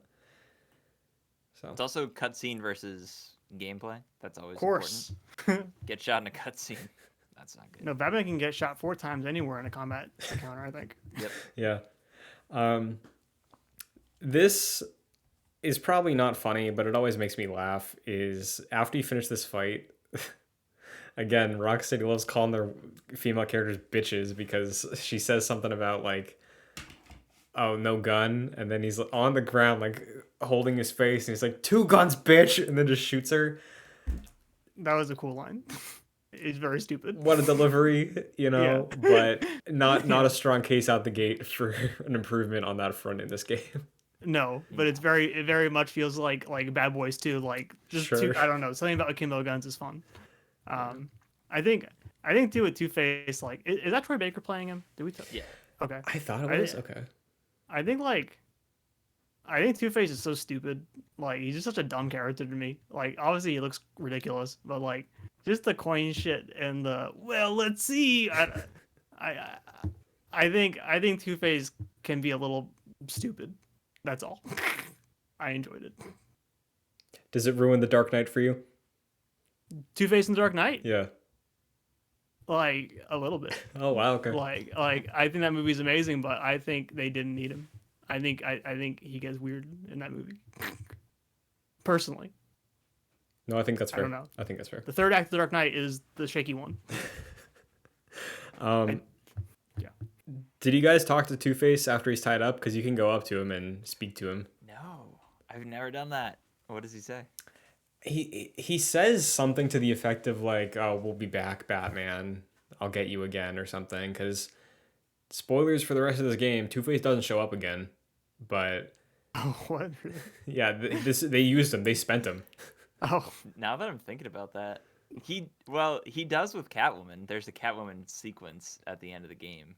So It's also cutscene versus gameplay. That's always Of course. important. Get shot in a cutscene. That's not good. No, Batman can get shot 4 times anywhere in a combat encounter, I think. Yep. yeah. This is probably not funny, but it always makes me laugh, is after you finish this fight, again, Rocksteady loves calling their female characters bitches because she says something about like, oh, no gun, and then he's on the ground like holding his face and he's like, 2 guns, bitch, and then just shoots her. That was a cool line. It's very stupid. What a delivery, you know, Yeah. but not a strong case out the gate for an improvement on that front in this game. No, but it very much feels like Bad Boys 2, like just Sure. I don't know, something about akimbo guns is fun. I think I think too with Two-Face, like, is that Troy Baker playing him? Did we? Yeah. Okay. I thought it I, was okay. I think like I think Two-Face is so stupid. Like he's just such a dumb character to me. Like obviously he looks ridiculous, but like just the coin shit and the well, let's see. I I think Two-Face can be a little stupid. That's all. I enjoyed it. Does it ruin the Dark Knight for you? Two-Face in Dark Knight, Yeah. like a little bit. Oh wow. Okay. Like I think that movie's amazing, but I think they didn't need him. I think he gets weird in that movie. Personally, No, I think that's fair. I don't know. I think that's fair. The third act of the Dark Knight is the shaky one. Yeah. Did you guys talk to Two-Face after he's tied up? Because you can go up to him and speak to him. No, I've never done that. What does he say? He says something to the effect of like, "Oh, we'll be back, Batman. I'll get you again," or something. Because spoilers for the rest of this game, Two-Face doesn't show up again. But Oh, what? yeah, they used him. They spent him. Oh, Now that I'm thinking about that, he does with Catwoman. There's a Catwoman sequence at the end of the game.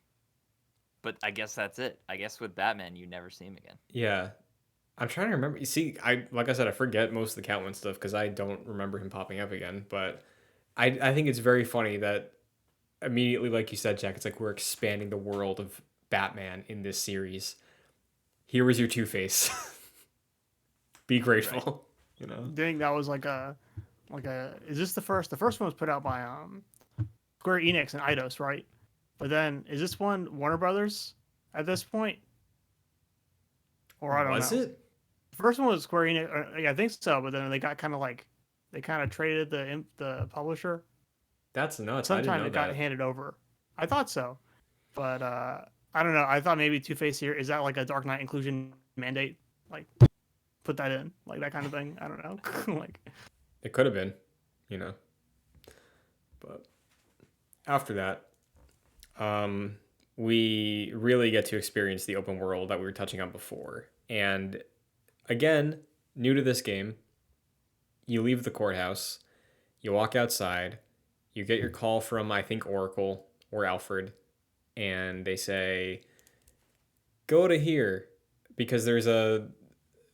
But I guess that's it. I guess with Batman, you never see him again. Yeah, I'm trying to remember. You see, like I said, I forget most of the Catwoman stuff because I don't remember him popping up again. But I think it's very funny that immediately, like you said, Jack, it's like we're expanding the world of Batman in this series. Here was your Two-Face. Be grateful. Right. You know. I think that was like a is this the first? The first one was put out by Square Enix and Eidos, right? But then is this one Warner Brothers at this point? Or I don't Was know. it? The first one was Square Enix. Yeah, I think so. But then they got kind of like they kind of traded the publisher. That's nuts. I didn't Sometime know it got that. handed over. I thought so, but I don't know. I thought maybe Two-Face here is that like a Dark Knight inclusion mandate, like put that in, like that kind of thing. I don't know. Like It could have been, you know. But after that, we really get to experience the open world that we were touching on before. And again, new to this game, you leave the courthouse, you walk outside, you get your call from, I think, Oracle or Alfred, and they say, go to here because there's a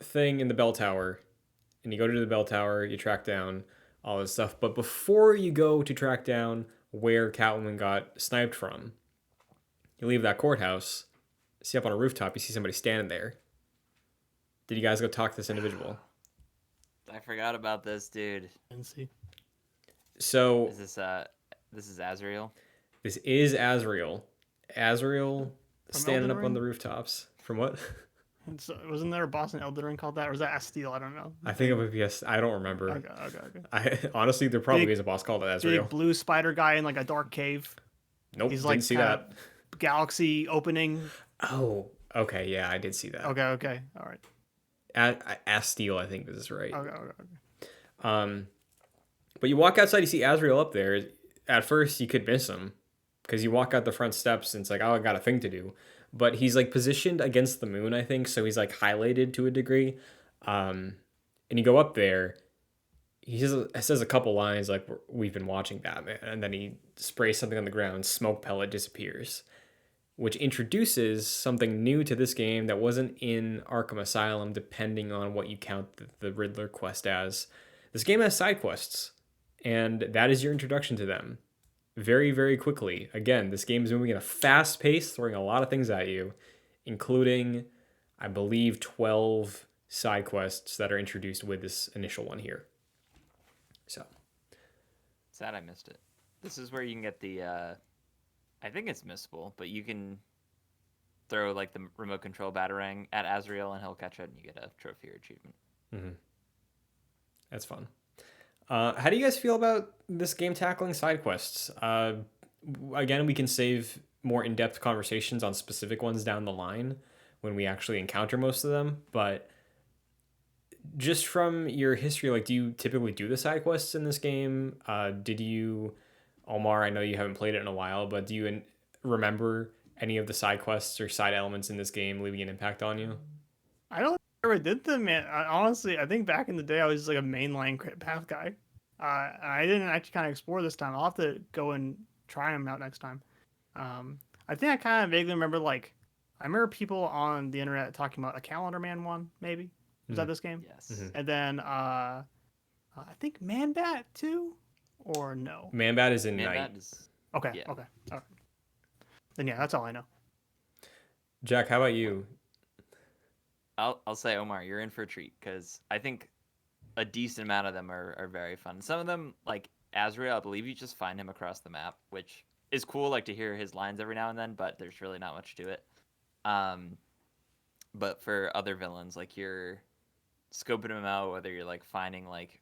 thing in the bell tower. And you go to the bell tower, you track down all this stuff. But before you go to track down where Catwoman got sniped from, you leave that courthouse, see up on a rooftop, you see somebody standing there. Did you guys go talk to this individual? I forgot about this, dude. and see. So This is Azrael. this is Azrael. Azrael From standing Elden up on Ring? the rooftops. From what? And so, wasn't there a boss in Elden Ring called that, or was that Asteel? I don't know. I think it would be I don't remember. Okay. I honestly, there probably Big- is a boss called Azrael. Big blue spider guy in like a dark cave. Nope, He's didn't like see kinda that. Galaxy opening. Oh, okay, yeah, I did see that. Okay. All right. Asteel, I think this is right. Okay. But you walk outside, you see Azrael up there. At first, you could miss him because you walk out the front steps and it's like, oh, I got a thing to do. But he's like positioned against the moon, I think, so he's like highlighted to a degree. And you go up there. He says a couple lines like, we've been watching Batman, and then he sprays something on the ground. Smoke pellet disappears, which introduces something new to this game that wasn't in Arkham Asylum, depending on what you count the Riddler quest as. This game has side quests, and that is your introduction to them. Very, very quickly. Again, this game is moving at a fast pace, throwing a lot of things at you, including, I believe, 12 side quests that are introduced with this initial one here. So, Sad I missed it. This is where you can get the I think it's missable, but you can throw like the remote control batarang at Azrael and he'll catch it and you get a trophy or achievement. mm-hmm. That's fun. How do you guys feel about this game tackling side quests? Again, we can save more in-depth conversations on specific ones down the line when we actually encounter most of them. But just from your history, like, do you typically do the side quests in this game? Did you, Omar? I know you haven't played it in a while, but do you remember any of the side quests or side elements in this game leaving an impact on you? I don't think I ever did them, man. Honestly, I think back in the day I was just like a mainline crit path guy. I didn't actually kind of explore this time. I'll have to go and try them out next time. I think I kind of vaguely remember I remember people on the internet talking about a Calendar Man one, maybe. Was that this game? Yes. Mhm. And then I think Man Bat too, or no? Man Bat is in Man, Night. that is. Okay, Yeah. okay, all right. Then yeah, that's all I know. Jack, how about you? I'll say, Omar, you're in for a treat because I think a decent amount of them are very fun. Some of them, like Azrael, I believe you just find him across the map, which is cool, like to hear his lines every now and then, but there's really not much to it. But for other villains, like you're scoping them out, whether you're like finding like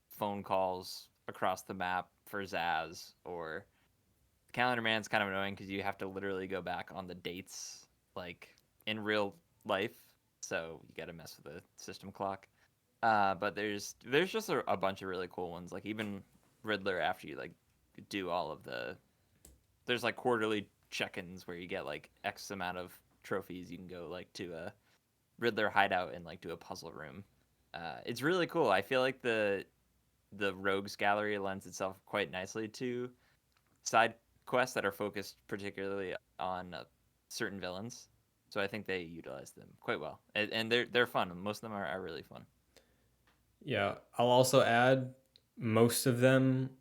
phone calls across the map for Zaz, or Calendar Man's kind of annoying because you have to literally go back on the dates like in real life, so you got to mess with the system clock. But there's just a bunch of really cool ones, like even Riddler after you like do all of the. There's like quarterly check-ins where you get like X amount of trophies. You can go like to a Riddler hideout and like do a puzzle room. It's really cool. I feel like the Rogues Gallery lends itself quite nicely to side quests that are focused particularly on certain villains. So I think they utilize them quite well, and they're fun. Most of them are really fun. Yeah, I'll also add most of them,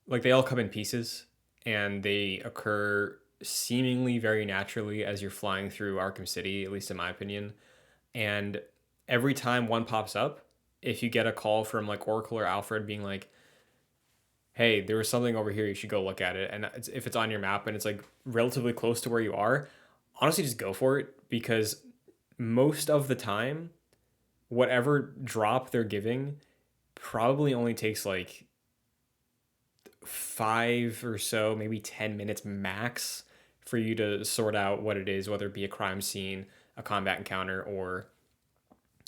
like they all come in pieces and they occur seemingly very naturally as you're flying through Arkham City, at least in my opinion. And every time one pops up, if you get a call from like Oracle or Alfred being like, hey, there was something over here, you should go look at it. And if it's on your map and it's like relatively close to where you are, honestly, just go for it because most of the time, whatever drop they're giving probably only takes like 5 or so, maybe 10 minutes max for you to sort out what it is, whether it be a crime scene, a combat encounter, or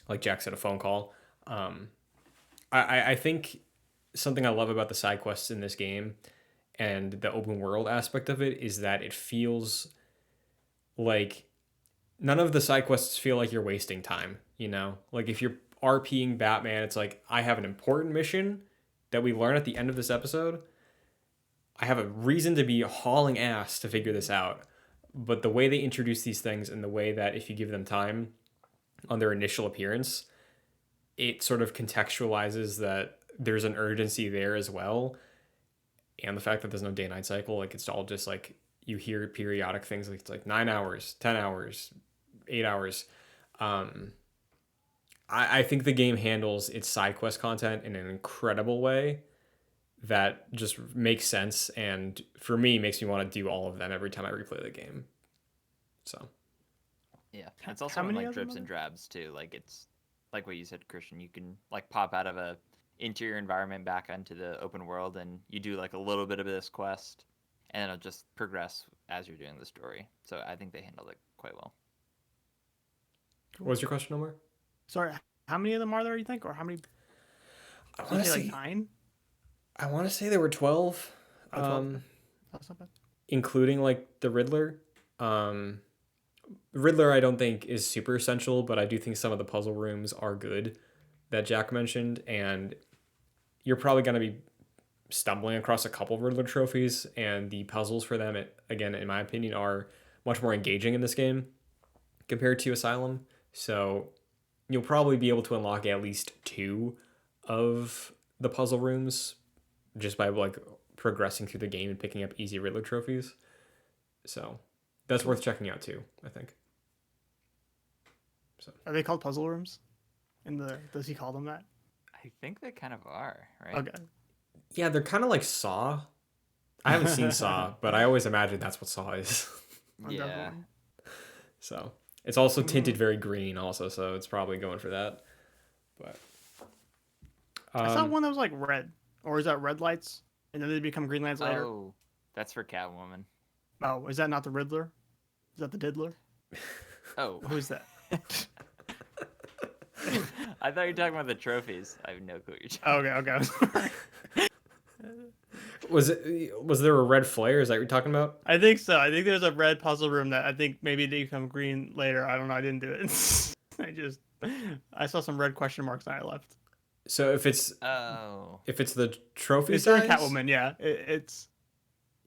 like Jack said, a phone call. I think something I love about the side quests in this game and the open world aspect of it is that it feels like none of the side quests feel like you're wasting time, you know? Like if you're RPing Batman, it's like I have an important mission that we learn at the end of this episode. I have a reason to be hauling ass to figure this out. But the way they introduce these things and the way that if you give them time on their initial appearance, it sort of contextualizes that there's an urgency there as well. And the fact that there's no day night cycle, like it's all just like you hear periodic things like it's like 9 hours, 10 hours, 8 hours. I think the game handles its side quest content in an incredible way that just makes sense and for me makes me want to do all of them every time I replay the game. So Yeah, it's also How in many like of them drips are and drabs too. Like it's like what you said, Christian. You can like pop out of a interior environment back onto the open world, and you do like a little bit of this quest, and it'll just progress as you're doing the story. So I think they handled it quite well. what was your question, Omar? Sorry, how many of them are there? You think, or how many? I Did want you to say say 9? I want to say there were 12, Oh, 12. That's not bad. including like the Riddler. Um, Riddler I don't think is super essential, but I do think some of the puzzle rooms are good that Jack mentioned, and you're probably going to be stumbling across a couple of Riddler trophies, and the puzzles for them, again, in my opinion, are much more engaging in this game compared to Asylum. So you'll probably be able to unlock at least 2 of the puzzle rooms just by like progressing through the game and picking up easy Riddler trophies. So that's worth checking out too, I think. So Are they called puzzle rooms? Does he call them that? I think they kind of are, right? Okay. yeah, they're kind of like Saw. I haven't seen Saw, but I always imagine that's what Saw is. Oh, Yeah. definitely. So it's also tinted very green, also, so it's probably going for that. But I saw one that was like red, or is that red lights, and then they become green lights later? Oh, that's for Catwoman. Oh, is that not the Riddler? Is that the Diddler? Oh, Who's that? I thought you were talking about the trophies. I have no clue what you're Oh, talking. okay, I'm sorry. was there a red flare? Is that what you're talking about? I think so. I think there's a red puzzle room that I think maybe they become green later. I don't know. I didn't do it. I saw some red question marks and I left. So if it's Oh, the trophy It's during size, Catwoman, yeah. It's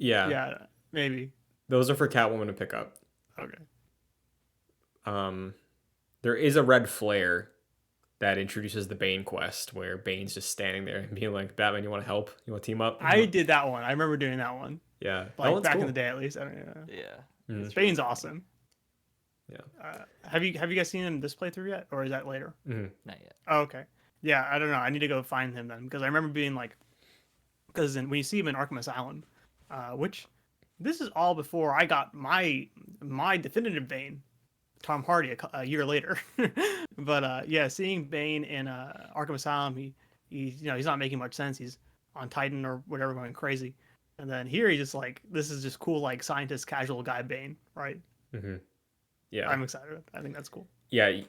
Yeah, Yeah, maybe. those are for Catwoman to pick up. Okay. There is a red flare that introduces the Bane quest, where Bane's just standing there and being like, "Batman, you want to help? You want to team up?" I did that one. I remember doing that one. Yeah, that Like one's back cool. in the day, at least. I don't know. Yeah. Mhm. It's Bane's really awesome. Yeah. Have you guys seen him this playthrough yet, or is that later? Mm-hmm. Not yet. Oh, okay. Yeah, I don't know. I need to go find him then because I remember being like, because when you see him in Arkham Asylum, which this is all before I got my definitive Bane, Tom Hardy, a year later. But yeah, seeing Bane in Arkham Asylum, he's not making much sense. He's on Titan or whatever, going crazy, and then here he's just like, this is just cool, like scientist casual guy Bane, right? Mm-hmm. Yeah. I'm excited. I think that's cool. Yeah.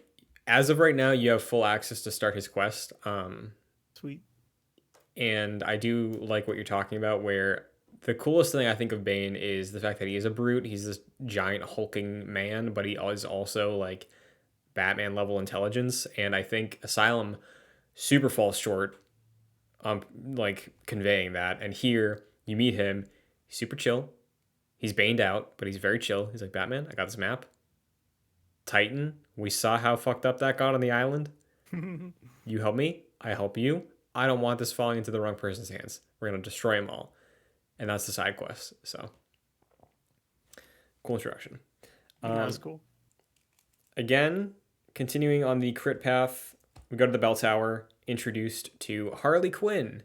As of right now, you have full access to start his quest. Sweet. And I do like what you're talking about, where the coolest thing I think of Bane is the fact that he is a brute. He's this giant hulking man, but he is also like Batman level intelligence. And I think Asylum super falls short like conveying that. And here you meet him, he's super chill. He's baned out, but he's very chill. He's like, "Batman, I got this map. Titan, we saw how fucked up that got on the island. You help me, I help you. I don't want this falling into the wrong person's hands. We're going to destroy them all." And that's the side quest. So, cool introduction. That was cool. Again, continuing on the crit path, we go to the bell tower, introduced to Harley Quinn,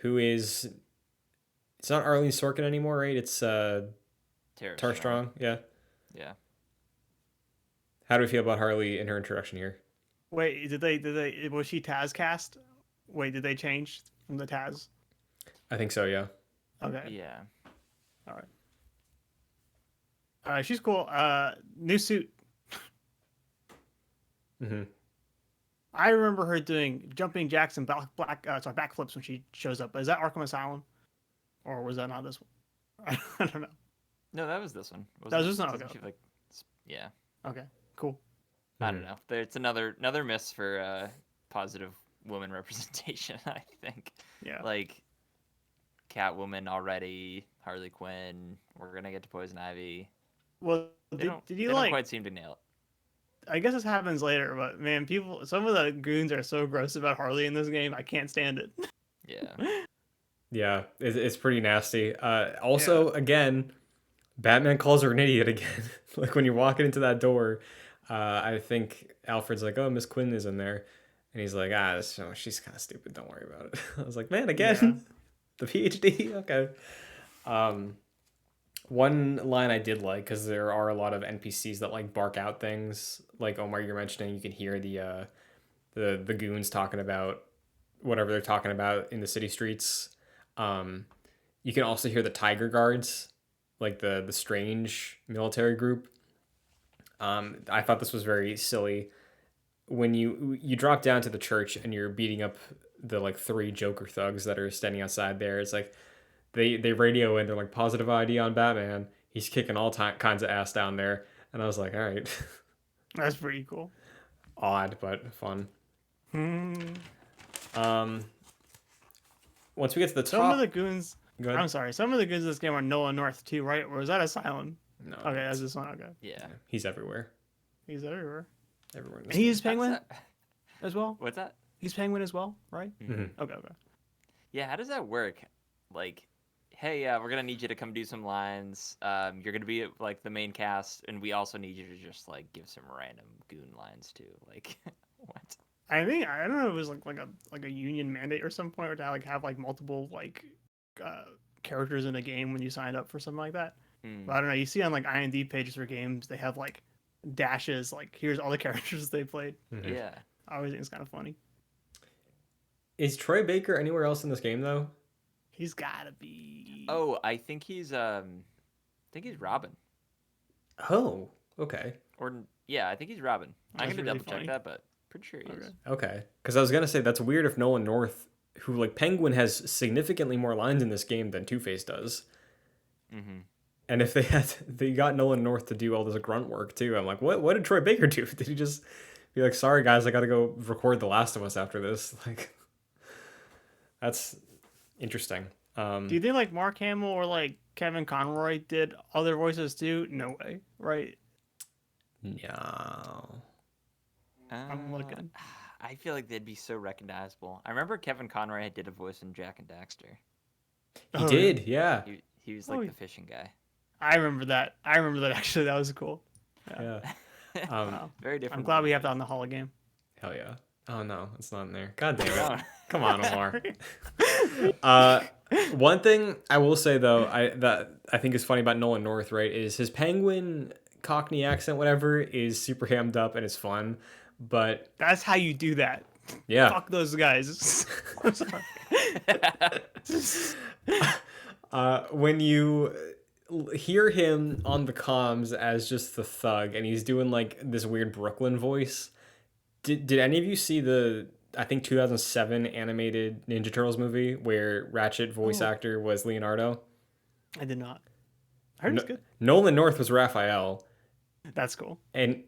who is... It's not Arlene Sorkin anymore, right? It's Tara Strong. Yeah. Yeah. How do we feel about Harley in her introduction here? Wait, did they was she Taz cast? Wait, did they change from the Taz? I think so, yeah. Okay. Yeah. All right. She's cool. New suit. Mm-hmm. I remember her doing jumping jacks and backflips when she shows up. Is that Arkham Asylum, or was that not this one? I don't know. No, that was this one. That was this one? Doesn't Okay. she, like, yeah. Okay. Cool. I don't know. It's another miss for positive woman representation, I think. Yeah. Like Catwoman already, Harley Quinn. We're gonna get to Poison Ivy. Well, They did you don't like? quite seem to nail it. I guess this happens later, but man, some of the goons are so gross about Harley in this game. I can't stand it. Yeah. Yeah, it's pretty nasty. Also, again, Batman calls her an idiot again. Like when you're walking into that door, I think Alfred's like, "Oh, Miss Quinn is in there," and he's like, she's kind of stupid. Don't worry about it." I was like, "Man, again, the PhD." Okay. One line I did like, because there are a lot of NPCs that like bark out things, like Omar, you're mentioning. You can hear the goons talking about whatever they're talking about in the city streets. You can also hear the Tiger Guards, like the strange military group. I thought this was very silly. When you drop down to the church and you're beating up the like 3 Joker thugs that are standing outside there, it's like they radio in, they're like, "Positive ID on Batman. He's kicking all kinds of ass down there." And I was like, all right. That's pretty cool. Odd, but fun. Once we get to the top... Some of the goons... Go ahead. I'm sorry. Some of the goons in this game are Nolan North too, right? Or is that Asylum? No. Okay, that's this one. Okay. Yeah. He's everywhere. He's everywhere. Everywhere. And he's Penguin How's that- as well? What's that? He's Penguin as well, right? Mm-hmm. Okay. Yeah, how does that work? Like, hey, we're gonna need you to come do some lines. You're gonna be like the main cast, and we also need you to just like give some random goon lines too. Like, what? I don't know if it was like a union mandate or some point, or to like have like multiple like characters in a game when you signed up for something like that. But I don't know. You see on like IMDb pages for games, they have like dashes, like here's all the characters they played. Mm-hmm. Yeah. I always think it's kind of funny. Is Troy Baker anywhere else in this game though? He's gotta be. Oh, I think he's Robin. Oh, okay. Or yeah, I think he's Robin. I'm That's gonna really double funny. check that, but pretty sure he is. Okay. Because I was gonna say that's weird if Nolan North, who like Penguin has significantly more lines in this game than Two-Face does. Mm-hmm. And if they got Nolan North to do all this grunt work too, I'm like, what did Troy Baker do? Did he just be like, "Sorry guys, I gotta go record The Last of Us after this"? Like, that's interesting. Do you think like Mark Hamill or like Kevin Conroy did other voices too? No way, right? No. I'm looking. I feel like they'd be so recognizable. I remember Kevin Conroy did a voice in Jack and Daxter. He Oh, did, yeah. He was Oh, like yeah. the fishing guy. I remember that. Actually. That was cool. Yeah. Wow. Very different. I'm glad we have that on the Hall of Game. Hell yeah. Oh no, it's not in there. God damn it. No. Come on, Omar. One thing I will say though, I think is funny about Nolan North, right, is his Penguin Cockney accent, whatever, is super hammed up and it's fun. But That's how you do that. yeah, Fuck those guys. I'm sorry. when you hear him on the comms as just the thug, and he's doing like this weird Brooklyn voice. Did any of you see the I think 2007 animated Ninja Turtles movie where Ratchet voice actor was Leonardo? I did not. I heard it's good. Nolan North was Raphael, That's cool. and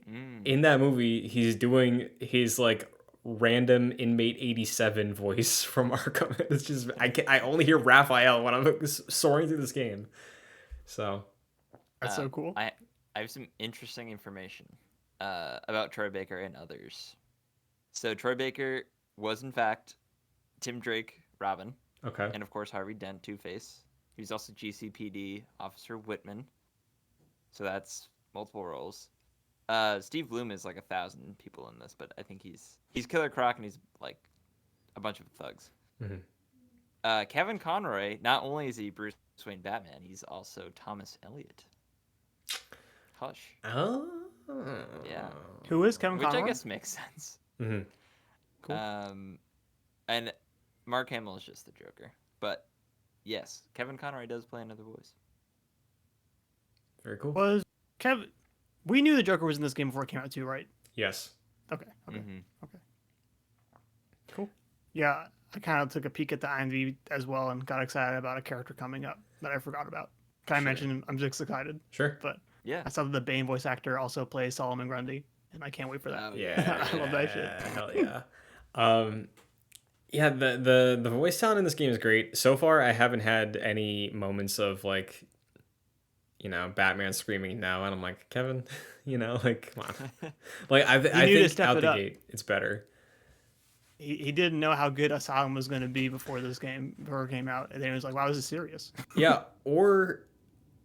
in that movie he's doing his like random inmate 87 voice from Arkham. It's just I only hear Raphael when I'm soaring through this game. So That's so cool. I have some interesting information about Troy Baker and others. So Troy Baker was in fact Tim Drake, Robin, okay, and of course Harvey Dent, Two-Face. He was also GCPD Officer Whitman. So that's multiple roles. Steve Bloom is like 1,000 people in this, but I think he's Killer Croc and he's like a bunch of thugs. Mm-hmm. Kevin Conroy, not only is he Bruce Wayne Batman, he's also Thomas Elliot. Hush. Oh, Yeah. Who is Kevin Which Conroy? I guess makes sense. Mm-hmm. Cool. And Mark Hamill is just the Joker. But yes, Kevin Conroy does play another voice. Very cool. Was Kevin? We knew the Joker was in this game before it came out too, right? Yes. Okay. Mm-hmm. Cool. Yeah, I kind of took a peek at the IMDb as well and got excited about a character coming up that I forgot about. Can I mention I'm just excited? Sure. But Yeah. I saw that the Bane voice actor also plays Solomon Grundy, and I can't wait for that. Oh, Yeah, I love that shit. Hell yeah. Yeah, the voice talent in this game is great. So far, I haven't had any moments of like, Batman screaming no, and I'm like, Kevin, like, come on. Like I knew to think step out it the up. gate, it's better. He didn't know how good Asylum was going to be before it came out, and then he was like, "Wow, this is serious." Yeah, or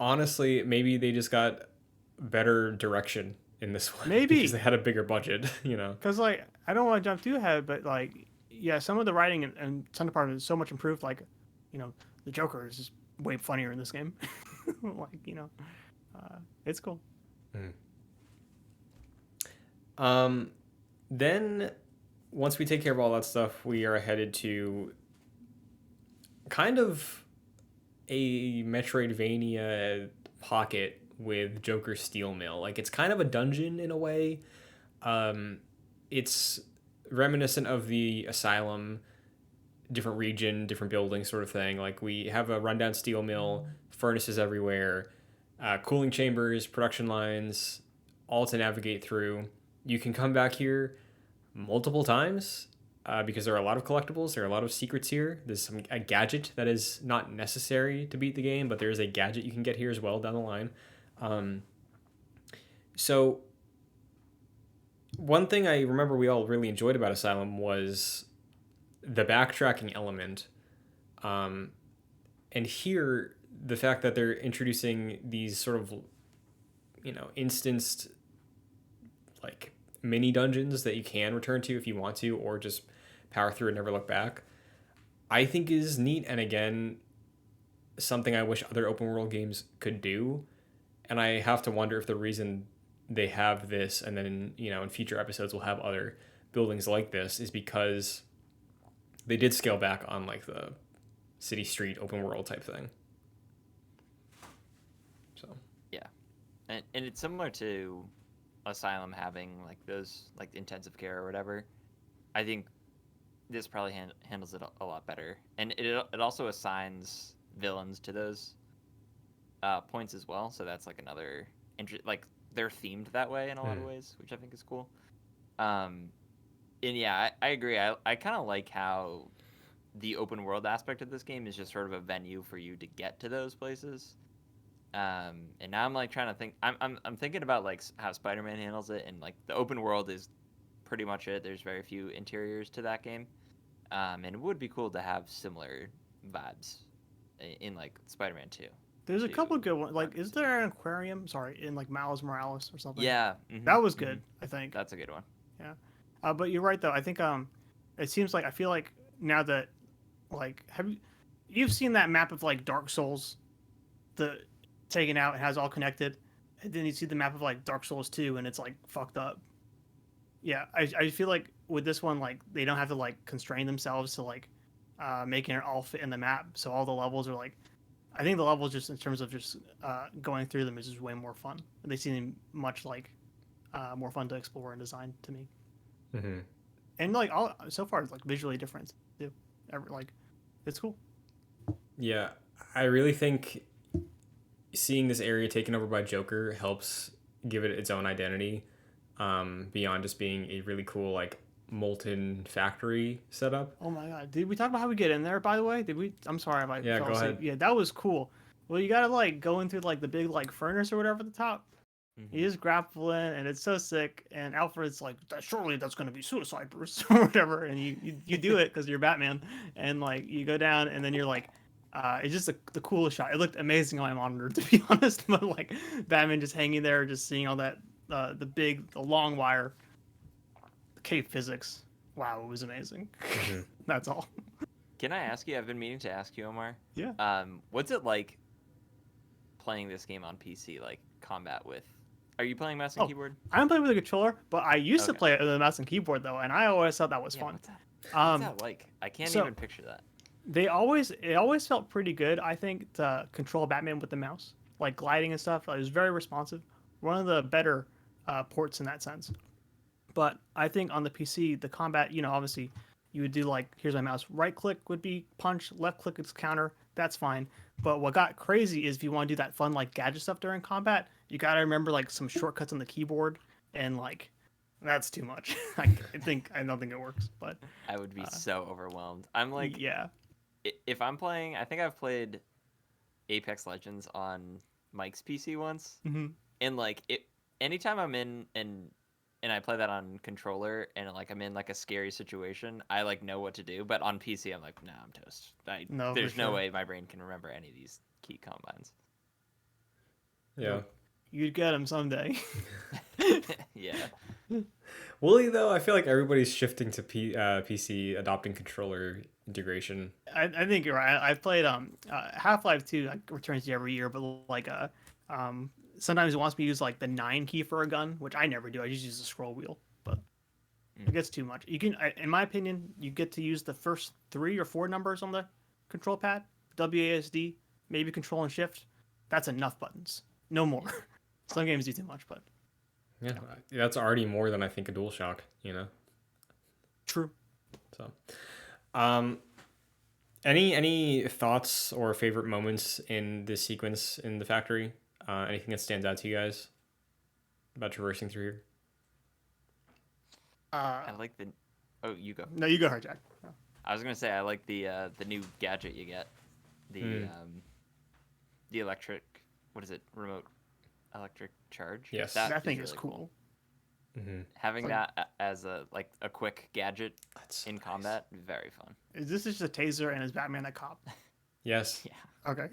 honestly, maybe they just got better direction in this one. Maybe. Because they had a bigger budget, Because like I don't want to jump too ahead, but like yeah, some of the writing and some department is so much improved. Like, the Joker is just way funnier in this game. Like it's cool. Then once we take care of all that stuff, we are headed to kind of a Metroidvania pocket with Joker's Steel Mill. Like, it's kind of a dungeon in a way. It's reminiscent of the Asylum, different region, different building sort of thing. Like, we have a rundown steel mill, furnaces everywhere, cooling chambers, production lines, all to navigate through. You can come back here multiple times because there are a lot of collectibles. There are a lot of secrets here. There's a gadget that is not necessary to beat the game, but there is a gadget you can get here as well down the line. So one thing I remember we all really enjoyed about Asylum was the backtracking element. And here, the fact that they're introducing these sort of, instanced, like, mini dungeons that you can return to if you want to, or just power through and never look back, I think is neat. And again, something I wish other open world games could do. And I have to wonder if the reason they have this, and then, in future episodes we'll have other buildings like this, is because they did scale back on like the city street open world type thing. So yeah, and it's similar to Asylum having like those like intensive care or whatever. I think this probably handles it a lot better, and it also assigns villains to those points as well. So that's like another like they're themed that way in a lot of ways, which I think is cool. And yeah, I agree. I kind of like how the open world aspect of this game is just sort of a venue for you to get to those places. And now I'm like trying to think. I'm thinking about like how Spider-Man handles it, and like the open world is pretty much it. There's very few interiors to that game. And it would be cool to have similar vibes in like Spider-Man 2 There's a to couple good ones. Like, Arkham is City. there an aquarium? Sorry, in like Miles Morales or something. Yeah, That was good. I think. that's a good one. Yeah. But you're right though. I think it seems like I feel like now that like you've seen that map of like Dark Souls, the taken out, it has all connected, and then you see the map of like Dark Souls 2 and it's like fucked up. Yeah, I feel like with this one like they don't have to like constrain themselves to like making it all fit in the map, so all the levels are like I think the levels just in terms of just going through them is just way more fun. They seem much like more fun to explore and design to me. Mm-hmm. And like all so far, it's like visually different too. Like it's cool. Yeah, I really think seeing this area taken over by Joker helps give it its own identity, beyond just being a really cool like molten factory setup. Oh my god, did we talk about how we get in there? By the way, did we? I'm sorry if I Yeah, fell go asleep. ahead. Yeah, that was cool. Well, you gotta like go into like the big like furnace or whatever at the top. You just grapple in, and it's so sick. And Alfred's like, surely that's gonna be suicide, Bruce, or whatever. And you do it because you're Batman, and like you go down, and then you're like, it's just the coolest shot. It looked amazing on my monitor, to be honest. But like Batman just hanging there, just seeing all that, the long wire, the cave physics. Wow, it was amazing. Mm-hmm. That's all. Can I ask you? I've been meaning to ask you, Omar. Yeah. What's it like playing this game on PC? Like combat with? Are you playing mouse and Oh, keyboard? I'm playing with a controller, but I used to Okay. play it with a mouse and keyboard though, and I always thought that was Yeah, fun. what's Um, that like? I can't so- even picture that. it always felt pretty good. I think to control Batman with the mouse, like gliding and stuff, it was very responsive. One of the better ports in that sense. But I think on the PC, the combat, obviously, you would do like here's my mouse. Right click would be punch, left click is counter. That's fine. But what got crazy is if you want to do that fun like gadget stuff during combat, you gotta remember like some shortcuts on the keyboard, and like that's too much. I don't think it works. But I would be so overwhelmed. I'm like, yeah, if I'm playing, I think I've played Apex Legends on Mike's PC once, hmm and like anytime I'm in and I play that on controller and like I'm in like a scary situation, I like know what to do. But on PC, I'm like, nah, I'm toast. No, for There's no sure. way my brain can remember any of these key combines. Yeah. you'd get him someday. Yeah. Wooly though, I feel like everybody's shifting to PC, adopting controller integration. I think you're right. I've played Half-Life 2 like, returns every year, but like sometimes it wants me to use like the 9 key for a gun, which I never do. I just use the scroll wheel, but it gets too much. You can, in my opinion, you get to use the first 3 or 4 numbers on the control pad, WASD, maybe Control and Shift. That's enough buttons, no more. Some games do too much, but Yeah, that's already more than I think a DualShock. true. So, any thoughts or favorite moments in this sequence in the factory? Anything that stands out to you guys about traversing through here? I like the. Oh, you go. No, you go ahead, Jack. No. I was gonna say I like the new gadget you get, the electric. What is it? Remote electric charge. Yes. That thing is really cool. Mm-hmm. Having Like- that as a quick gadget That's so in nice. combat, very fun. Is this just a taser and is Batman a cop? Yes. Yeah. Okay.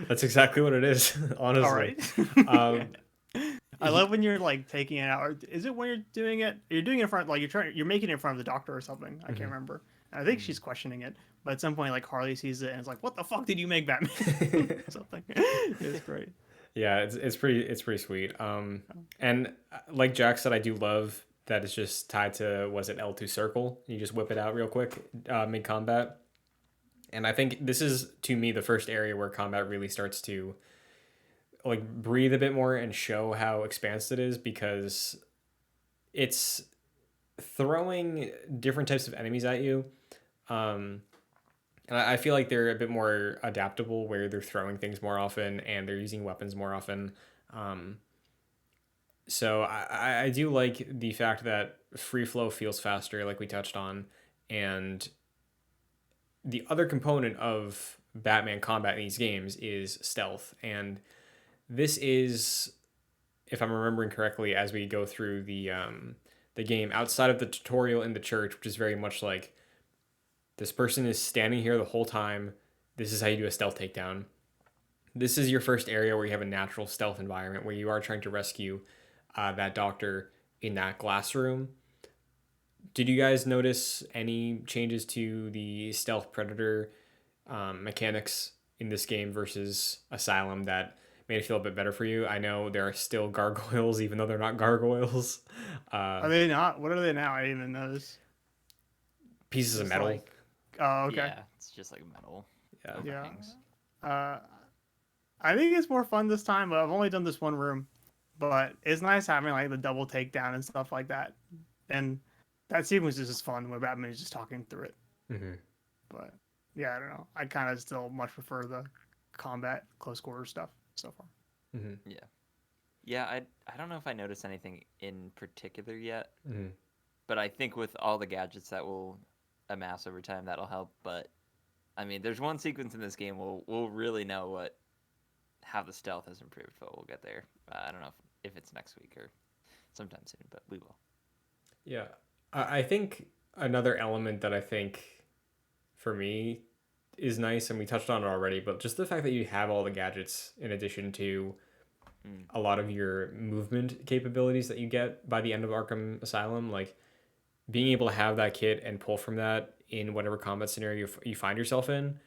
That's exactly what it is. Honestly. All right. Um, I love when you're like taking it out. Or is it when you're doing it? You're doing it in front, like you're making it in front of the doctor or something. I can't remember. And I think she's questioning it, but at some point, like Harley sees it and it's like, "What the fuck did you make, Batman?" Something. It's great. Yeah, it's pretty sweet. And like Jack said, I do love that it's just tied to was it L2 circle. You just whip it out real quick mid combat. And I think this is to me the first area where combat really starts to like breathe a bit more and show how expansive it is, because it's throwing different types of enemies at you. And I feel like they're a bit more adaptable where they're throwing things more often and they're using weapons more often. So I do like the fact that free flow feels faster, like we touched on. And the other component of Batman combat in these games is stealth, and this is, if I'm remembering correctly, as we go through the game, outside of the tutorial in the church, which is very much like this person is standing here the whole time. This is how you do a stealth takedown. This is your first area where you have a natural stealth environment where you are trying to rescue that doctor in that glass room. Did you guys notice any changes to the stealth predator mechanics in this game versus Asylum that made it feel a bit better for you? I know there are still gargoyles, even though they're not gargoyles. Are they not? What are they now? I didn't even notice. Pieces of Just metal. like- oh, okay. Yeah, it's just like metal. Yeah. Yeah. Things. I think it's more fun this time, but I've only done this one room. But it's nice having like the double takedown and stuff like that. And that sequence is just fun where Batman is just talking through it. Mm-hmm. But yeah, I don't know. I kind of still much prefer the combat close quarter stuff so far. Mm-hmm. Yeah, I don't know if I noticed anything in particular yet, Mm-hmm. but I think with all the gadgets that will amass over time, that'll help. But I mean, there's one sequence in this game we'll really know how the stealth has improved, but we'll get there. I don't know if it's next week or sometime soon, but we will. Yeah. I think another element that I think for me is nice, and we touched on it already, but just the fact that you have all the gadgets in addition to a lot of your movement capabilities that you get by the end of Arkham Asylum, like being able to have that kit and pull from that in whatever combat scenario you find yourself in.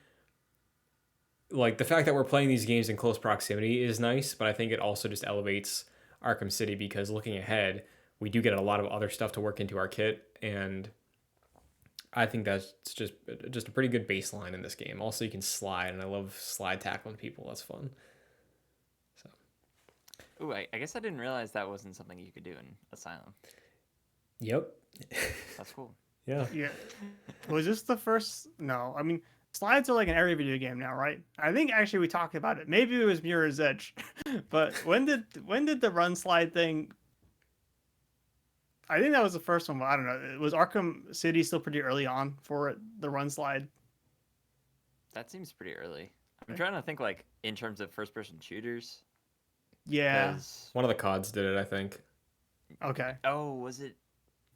Like the fact that we're playing these games in close proximity is nice, but I think it also just elevates Arkham City because looking ahead, we do get a lot of other stuff to work into our kit, and I think that's just a pretty good baseline in this game. Also, you can slide, and I love slide tackling people. That's fun. Ooh, I guess I didn't realize that wasn't something you could do in Asylum. Yep. That's cool. Yeah. Yeah. Was this the first? No. I mean, slides are like in every video game now, right? I think actually we talked about it. Maybe it was Mirror's Edge. But when did the run slide thing? I think that was the first one, but I don't know. Was Arkham City still pretty early on for it, the run slide? That seems pretty early. I'm trying to think like in terms of first person shooters. Yeah. 'cause- One of the CODs did it, I think. Okay. Oh, was it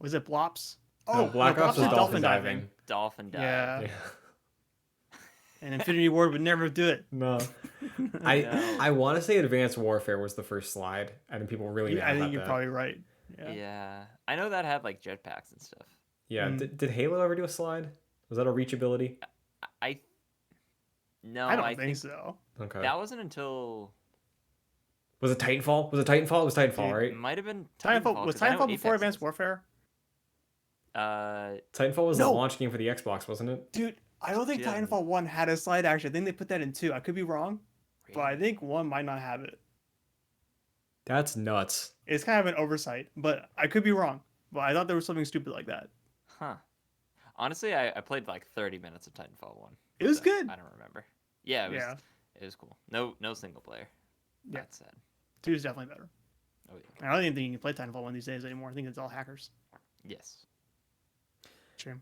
Was it Blops? No, Black Ops was is dolphin diving. Dolphin Dive? Yeah. Yeah. And Infinity Ward would never do it. No. No. I want to say Advanced Warfare was the first slide, and people were really mad I about think you're that. probably right. Yeah. Yeah. I know that had like jetpacks and stuff. Yeah. Mm. Did Halo ever do a slide? Was that a reachability? No, I don't I think so. Okay. that wasn't until Was it Titanfall? Was it Titanfall? It was Titanfall, Dude, right? it might have been Titanfall was 'cause I know Titanfall before Apex Advanced is. Warfare? Titanfall was the No. launch game for the Xbox, wasn't it? Dude, I don't think Yeah. Titanfall 1 had a slide action. I think they put that in 2. I could be wrong, but I think 1 might not have it. That's nuts. It's kind of an oversight, but I could be wrong. But I thought there was something stupid like that. Huh. Honestly, I played like 30 minutes of Titanfall 1. It was so good. I don't remember. Yeah, it was cool. No single player. Yeah. That's sad. 2 is definitely better. Oh yeah. I don't even think you can play Titanfall 1 these days anymore. I think it's all hackers. Yes. True.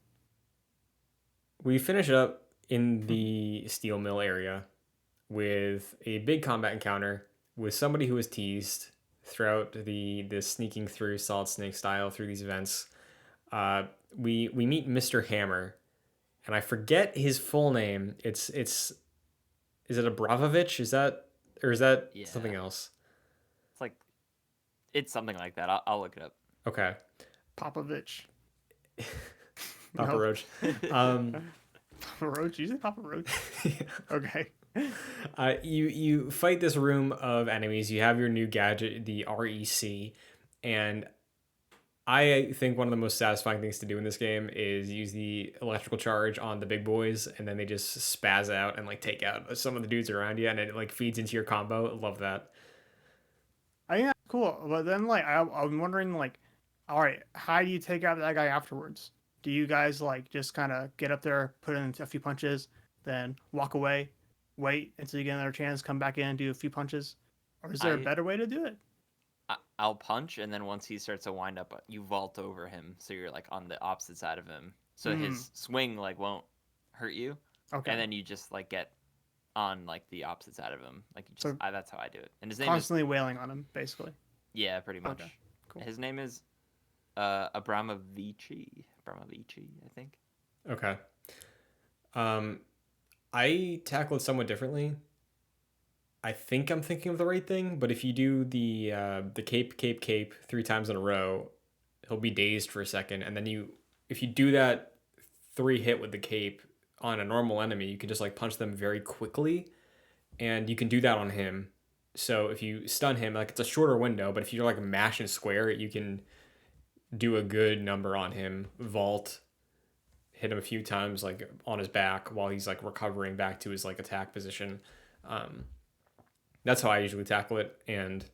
We finish up in the steel mill area with a big combat encounter with somebody who was teased throughout the sneaking through Solid Snake style through these events. We meet Mr. Hammer, and I forget his full name. Is it Abravovich? Is that Yeah. something else? It's something like that. I'll look it up. Okay, Popovich. Papa No. Roach. Papa Roach? You say Papa Roach? Okay. You fight this room of enemies. You have your new gadget, the REC, and I think one of the most satisfying things to do in this game is use the electrical charge on the big boys, and then they just spaz out and like take out some of the dudes around you, and it like feeds into your combo. I love that. I think that's cool. But then, like, I'm wondering, like, all right, how do you take out that guy afterwards? Do you guys, like, just kind of get up there, put in a few punches, then walk away, wait until you get another chance, come back in and do a few punches? Or is there a better way to do it? I'll punch, and then once he starts to wind up, you vault over him, so you're like on the opposite side of him, so his swing like won't hurt you. Okay. And then you just like get on like the opposite side of him. Like you just, So that's how I do it. And his name constantly wailing on him, basically. yeah, pretty much. Okay, cool. His name is Abramovici, I think. Okay. I tackle it somewhat differently. I think I'm thinking of the right thing, but if you do the cape 3 times in a row, he'll be dazed for a second, and then if you do that 3 hit with the cape on a normal enemy, you can just like punch them very quickly, and you can do that on him. So if you stun him, like it's a shorter window, but if you're like mash and square, you can do a good number on him. Vault, hit him a few times like on his back while he's like recovering back to his like attack position. That's how I usually tackle it, and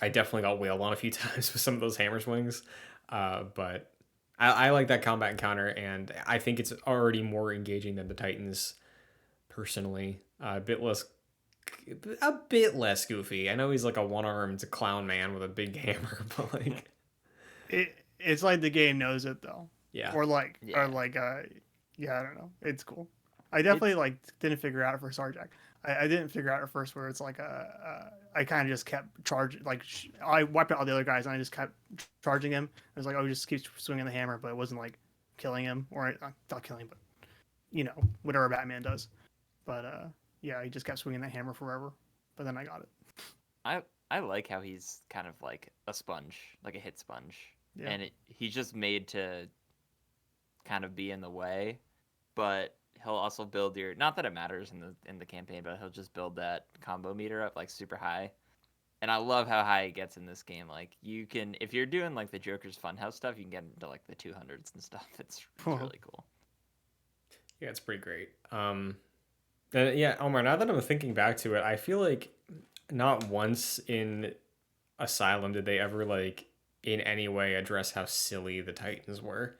I definitely got wailed on a few times with some of those hammer swings, but I like that combat encounter, and I think it's already more engaging than the Titans. Personally, a bit less goofy. I know he's like a one-armed clown man with a big hammer, but like it's like the game knows it though. Yeah. Or like I don't know. It's cool. I definitely like didn't figure out at first. Sorry, Jack. I didn't figure out at first where it's like I kind of just kept charging. Like I wiped out all the other guys and I just kept charging him. I was like, oh, he just keeps swinging the hammer, but it wasn't like killing him or not killing him, but you know whatever Batman does. But yeah, he just kept swinging that hammer forever. But then I got it. I like how he's kind of like a sponge, like a hit sponge, Yeah. and he's just made to kind of be in the way, but he'll also build your, not that it matters in the campaign, but he'll just build that combo meter up like super high. And I love how high it gets in this game. Like you can, if you're doing like the Joker's Funhouse stuff, you can get into like the 200s and stuff. It's really cool. Yeah, it's pretty great. And yeah, Omar, now that I'm thinking back to it, I feel like not once in Asylum did they ever like in any way address how silly the Titans were.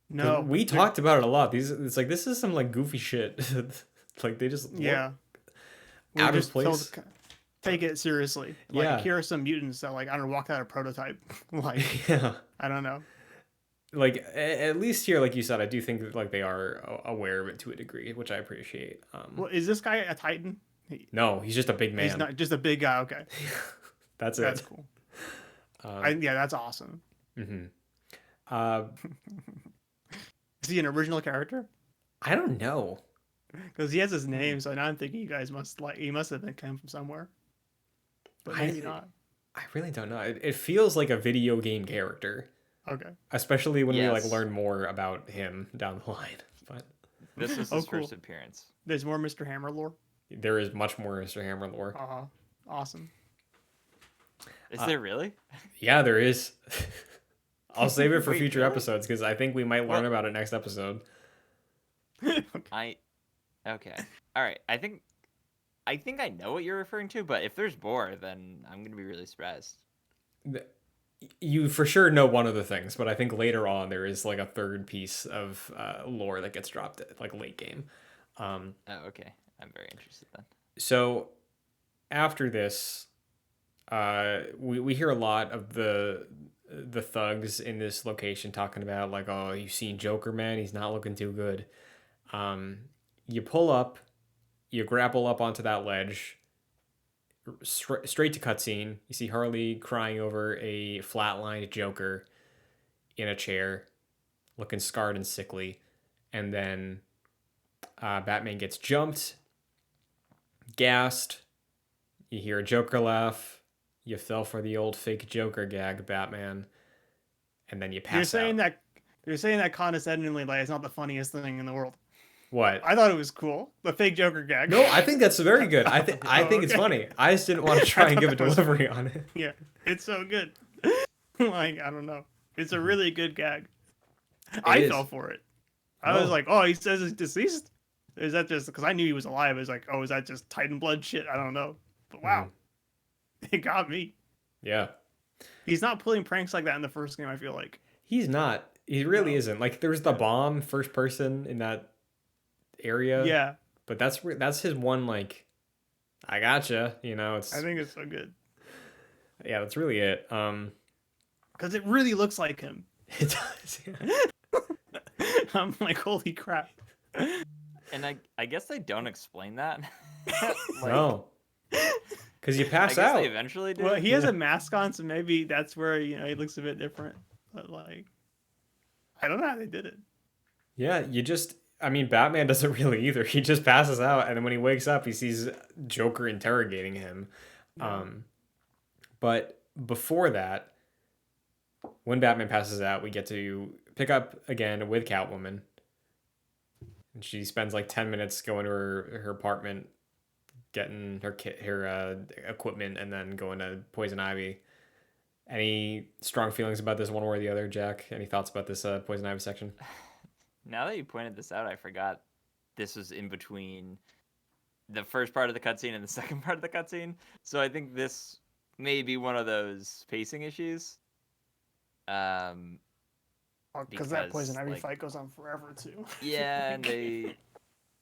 No, we talked about it a lot. It's like this is some like goofy shit. Like they just out of place. Take it seriously. Like Yeah. here are some mutants that like I don't know, walk out a prototype. Like Yeah. I don't know. Like at least here, like you said, I do think that like they are aware of it to a degree, which I appreciate. Well, is this guy a Titan? No, he's just a big man. He's not just a big guy. Okay, That's it. that's cool. Yeah, that's awesome. Mm-hmm. Is he an original character? I don't know. Because he has his name, so now I'm thinking you guys he must have been come from somewhere. But maybe not. I really don't know. It feels like a video game character. Okay. Especially when we like learn more about him down the line. But this is his first appearance. There's more Mr. Hammer lore. There is much more Mr. Hammer lore. Awesome. Is there really? Yeah, there is. I'll save it for future episodes because I think we might learn about it next episode. Okay. All right. I think I know what you're referring to, but if there's more, then I'm gonna be really surprised. You for sure know one of the things, but I think later on there is like a third piece of lore that gets dropped at like late game. Oh, okay. I'm very interested then. So after this, we hear a lot of the thugs in this location talking about like, oh, you've seen Joker, man, he's not looking too good. You pull up, you grapple up onto that ledge, straight to cutscene. You see Harley crying over a flatlined Joker in a chair, looking scarred and sickly, and then Batman gets jumped, gassed. You hear a Joker laugh. You fell for the old fake Joker gag, Batman, and then you pass out. You're saying that condescendingly, like it's not the funniest thing in the world. What? I thought it was cool. The fake Joker gag. No, I think that's very good. I think it's funny. I just didn't want to try and give a delivery on it. Yeah, it's so good. Like I don't know, it's a really good gag. I fell for it. I was like, oh, he says he's deceased. Is that just because I knew he was alive? I was like, oh, is that just Titan blood shit? I don't know. But wow, it got me. Yeah. He's not pulling pranks like that in the first game, I feel like. He's not. He really isn't. Like there's the bomb first person in that area. Yeah. But that's his one like I gotcha, you know, it's I think it's so good. Yeah, that's really it. Cuz it really looks like him. It does. Yeah. I'm like, holy crap. And I guess they don't explain that. No, because you I pass guess out. they eventually do. Well, he has a mask on, so maybe that's where he looks a bit different. But like, I don't know how they did it. Yeah, I mean, Batman doesn't really either. He just passes out, and then when he wakes up, he sees Joker interrogating him. Yeah. But before that, when Batman passes out, we get to pick up again with Catwoman. And she spends like 10 minutes going to her apartment, getting her equipment, and then going to Poison Ivy. Any strong feelings about this one way or the other, Jack? Any thoughts about this Poison Ivy section? Now that you pointed this out, I forgot this was in between the first part of the cutscene and the second part of the cutscene. So I think this may be one of those pacing issues. Because that Poison Ivy like, fight goes on forever too. yeah, and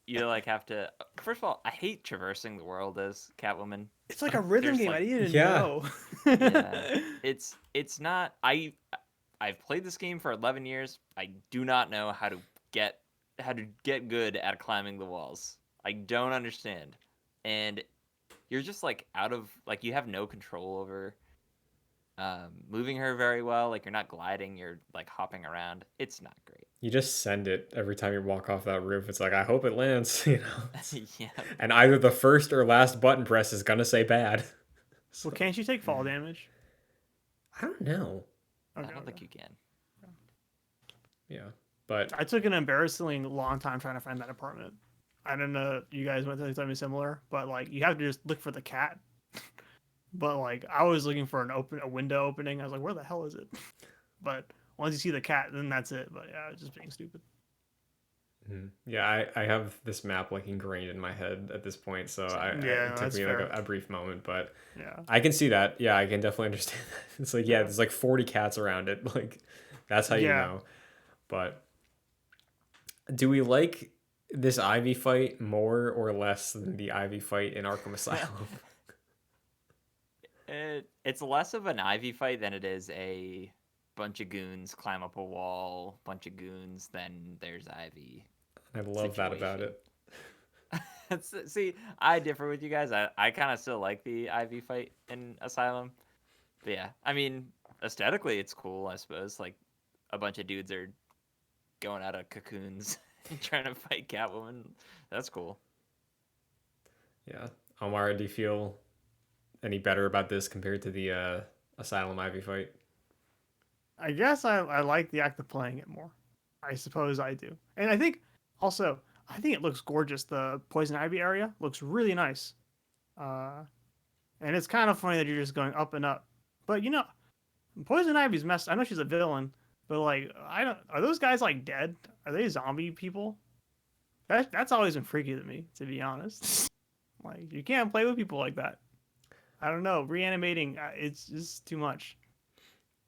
you like have to. First of all, I hate traversing the world as Catwoman. It's like a rhythm There's, game. like- I didn't even Yeah. know. Yeah, it's not. I've played this game for 11 years. I do not know how to get good at climbing the walls. I don't understand, and you're just like out of like you have no control over moving her very well. Like you're not gliding. You're like hopping around. It's not great. You just send it every time you walk off that roof. It's like, I hope it lands, you know? Yeah. And either the first or last button press is going to say bad. Well, can't you take fall damage? I don't know. I don't think you can. Yeah. But I took an embarrassingly long time trying to find that apartment. I don't know. You guys went through something similar, but like you have to just look for the cat. But like I was looking for a window opening. I was like, where the hell is it? But once you see the cat, then that's it. But yeah, I was just being stupid. yeah, I have this map like ingrained in my head at this point. So it took that's me fair. like a brief moment, but Yeah. I can see that. Yeah, I can definitely understand that. It's like, yeah, there's like 40 cats around it. Like that's how you Yeah. know. But do we like this Ivy fight more or less than the Ivy fight in Arkham Asylum? It's less of an Ivy fight than it is a bunch of goons climb up a wall, bunch of goons, then there's Ivy. I love that about it. See, I differ with you guys. I kind of still like the Ivy fight in Asylum. But yeah, I mean, aesthetically, it's cool, I suppose. Like, a bunch of dudes are going out of cocoons and trying to fight Catwoman. That's cool. Yeah. Omar, do you feel any better about this compared to the Asylum Ivy fight? I guess I like the act of playing it more. I suppose I do. And I think also, I think it looks gorgeous. The Poison Ivy area looks really nice. And it's kind of funny that you're just going up and up. But Poison Ivy's messed. I know she's a villain, but like are those guys like dead? Are they zombie people? That's always been freaky to me, to be honest. Like you can't play with people like that. I don't know. Reanimating, it's just too much.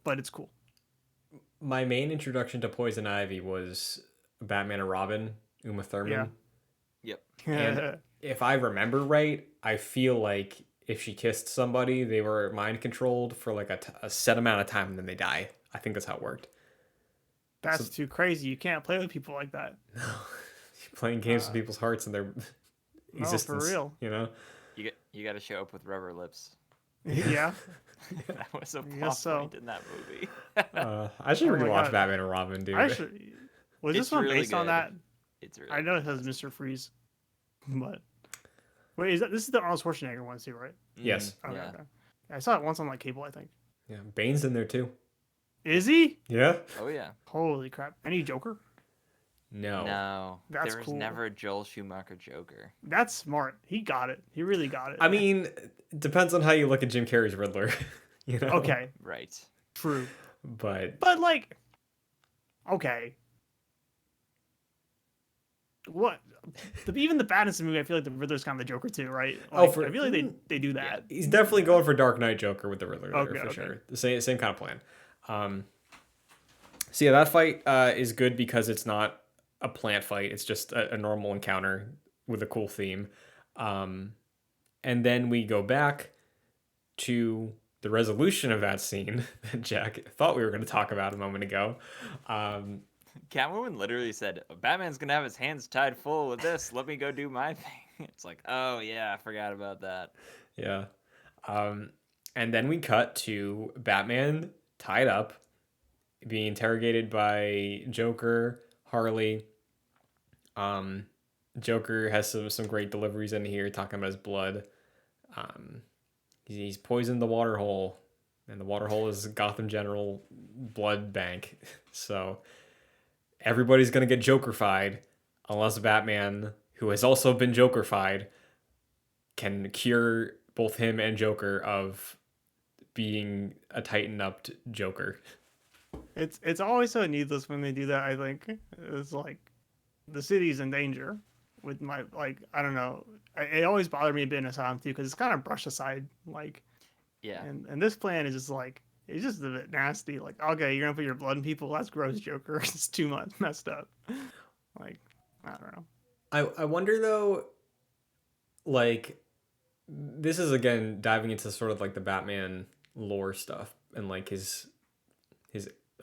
But it's cool. My main introduction to Poison Ivy was Batman and Robin, Uma Thurman. Yeah. Yep. And if I remember right, I feel like if she kissed somebody, they were mind controlled for like a set amount of time and then they die. I think that's how it worked. That's too crazy. You can't play with people like that. You're playing games with people's hearts and their existence. For real. You know? You got to show up with rubber lips. Yeah. That was a plot guess so. point in that movie. I should Oh my rewatch God. Batman and Robin, dude. Was It's this one really based on good. that? It's really I know it has Mr. Freeze. But wait, this is the Arnold Schwarzenegger one too, right? Yes. Okay, Yeah. okay. I saw it once on like cable, I think. Yeah, Bane's in there too. Is he? Yeah? Oh yeah. Holy crap. Any Joker? No. No, That's there was cool. never a Joel Schumacher Joker. That's smart. He got it. He really got it. I mean, it depends on how you look at Jim Carrey's Riddler. You know? Okay, Right. true. But But like, okay. What? Even the Pattinson movie, I feel like the Riddler's kind of the Joker too, right? Like, I feel like they do that. he's definitely going for Dark Knight Joker with the Riddler there, Okay, for okay. sure. The same kind of plan. So yeah, that fight is good because it's not a plant fight. It's just a normal encounter with a cool theme. And then we go back to the resolution of that scene that Jack thought we were going to talk about a moment ago. Catwoman literally said, Batman's gonna have his hands tied full with this. Let me go do my thing. It's like, oh yeah, I forgot about that. Yeah. And then we cut to Batman tied up, being interrogated by Joker, Harley. Um, Joker has some great deliveries in here, talking about his blood. Um, he's poisoned the water hole, and the water hole is Gotham General blood bank. So everybody's gonna get Jokerfied, unless Batman, who has also been Jokerfied, can cure both him and Joker of being a tightened up Joker. It's always so needless when they do that. I think it's like the city's in danger. With my like, I don't know. It always bothered me a bit in Asylum too because it's kind of brushed aside. Like, Yeah. and this plan is just like it's just a bit nasty. Like, okay, you're gonna put your blood in people. That's gross, Joker. It's too much messed up. Like, I don't know. I wonder though, like, this is again diving into sort of like the Batman lore stuff and like his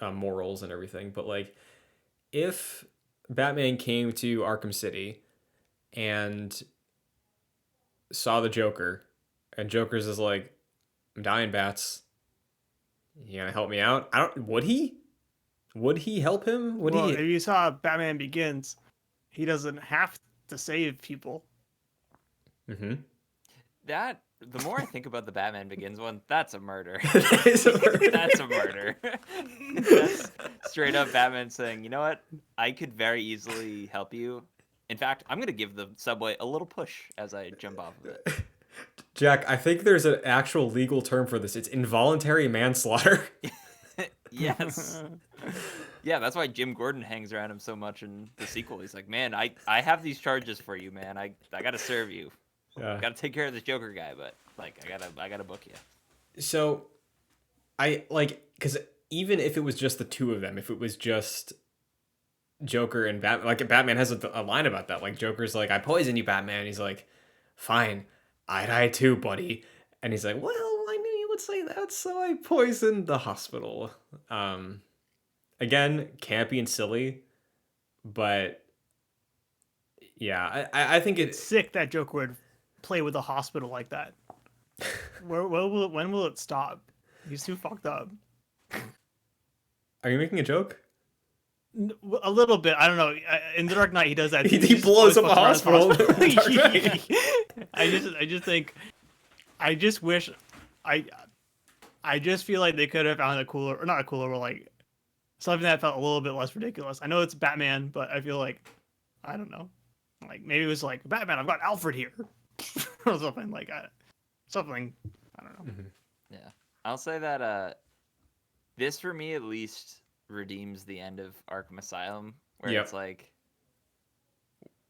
morals and everything. But like, if Batman came to Arkham City and saw the Joker, and Joker's is like, "I'm dying, Bats. You gonna help me out?" I don't. Would he? Would he help him? Would Well, he? if you saw Batman Begins, he doesn't have to save people. Mm-hmm. That the more I think about the Batman Begins one, that's a murder. That is a murder. That's a murder. That's straight up Batman saying, you know what? I could very easily help you. In fact, I'm gonna give the subway a little push as I jump off of it. Jack, I think there's an actual legal term for this. It's involuntary manslaughter. Yes. Yeah, that's why Jim Gordon hangs around him so much in the sequel. He's like, man, I have these charges for you, man. I gotta serve you. Yeah. Gotta take care of this Joker guy, but like I gotta book you. So, I like because even if it was just the two of them, if it was just Joker and Batman, like Batman has a line about that. Like Joker's like, "I poisoned you, Batman." He's like, "Fine, I die too, buddy." And he's like, "Well, I knew you would say that, so I poisoned the hospital." Again, campy and silly, but yeah, I think It's sick that Joker would play with a hospital like that. When will it stop? He's too fucked up. Are you making a joke? A little bit. I don't know. In The Dark Knight, he does that. He just blows up always a fucks around with hospital. hospitals. Dark Knight. I just think. I just wish. I just feel like they could have found a cooler, or not a cooler, but like something that felt a little bit less ridiculous. I know it's Batman, but I feel like I don't know. Like maybe it was like Batman. I've got Alfred here, or something like something. I don't know. Mhm. Yeah. I'll say that this for me at least redeems the end of Arkham Asylum, where Yep. it's like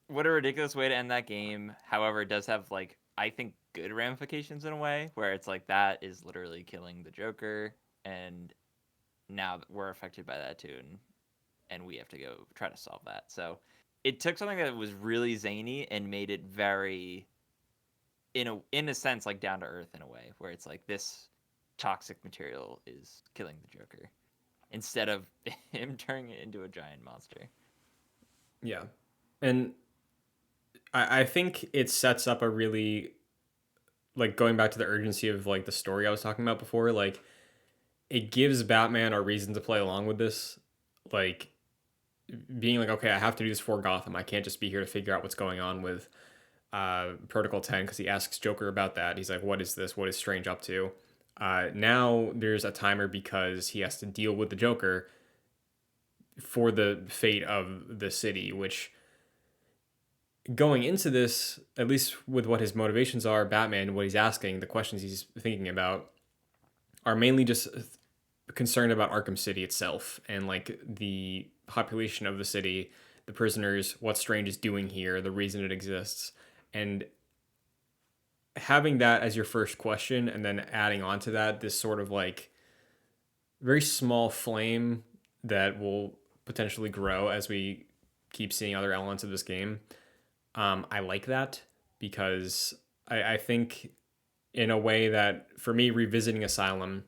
what a ridiculous way to end that game. However, it does have like I think good ramifications in a way where it's like that is literally killing the Joker, and now we're affected by that too, and we have to go try to solve that. So it took something that was really zany and made it very in a sense like down to earth in a way where it's like this toxic material is killing the Joker instead of him turning it into a giant monster. Yeah. And I think it sets up a really, like, going back to the urgency of like the story I was talking about before, like it gives Batman a reason to play along with this, like being like, okay, I have to do this for Gotham. I can't just be here to figure out what's going on with Protocol 10, because he asks Joker about that. He's like, what is this? What is Strange up to? Now there's a timer because he has to deal with the Joker for the fate of the city, which going into this, at least with what his motivations are, Batman, what he's asking, the questions he's thinking about, are mainly just concerned about Arkham City itself and like the population of the city, the prisoners, what Strange is doing here, the reason it exists. And having that as your first question and then adding on to that this sort of like very small flame that will potentially grow as we keep seeing other elements of this game. I like that because I think in a way that for me revisiting Asylum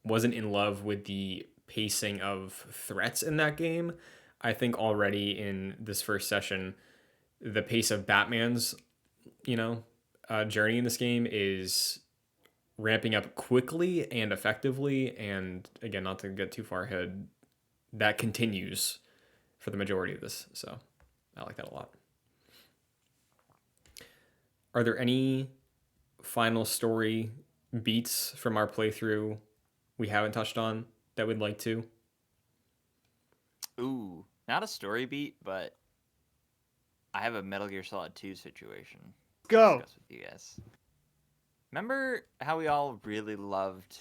wasn't in love with the pacing of threats in that game. I think already in this first session, the pace of Batman's, journey in this game is ramping up quickly and effectively. And again, not to get too far ahead, that continues for the majority of this. So I like that a lot. Are there any final story beats from our playthrough we haven't touched on that we'd like to? Ooh, not a story beat, but I have a Metal Gear Solid 2 situation to Go. discuss with you guys. Remember how we all really loved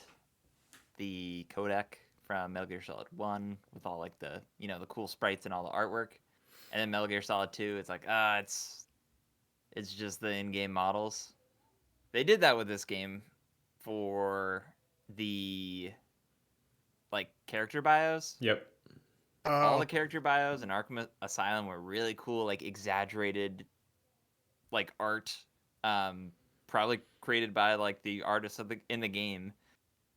the codec from Metal Gear Solid 1 with all like the cool sprites and all the artwork? And then Metal Gear Solid 2, it's like, it's just the in-game models. They did that with this game for the like character bios. Yep. All the character bios in Arkham Asylum were really cool, like exaggerated like art, probably created by like the artists in the game,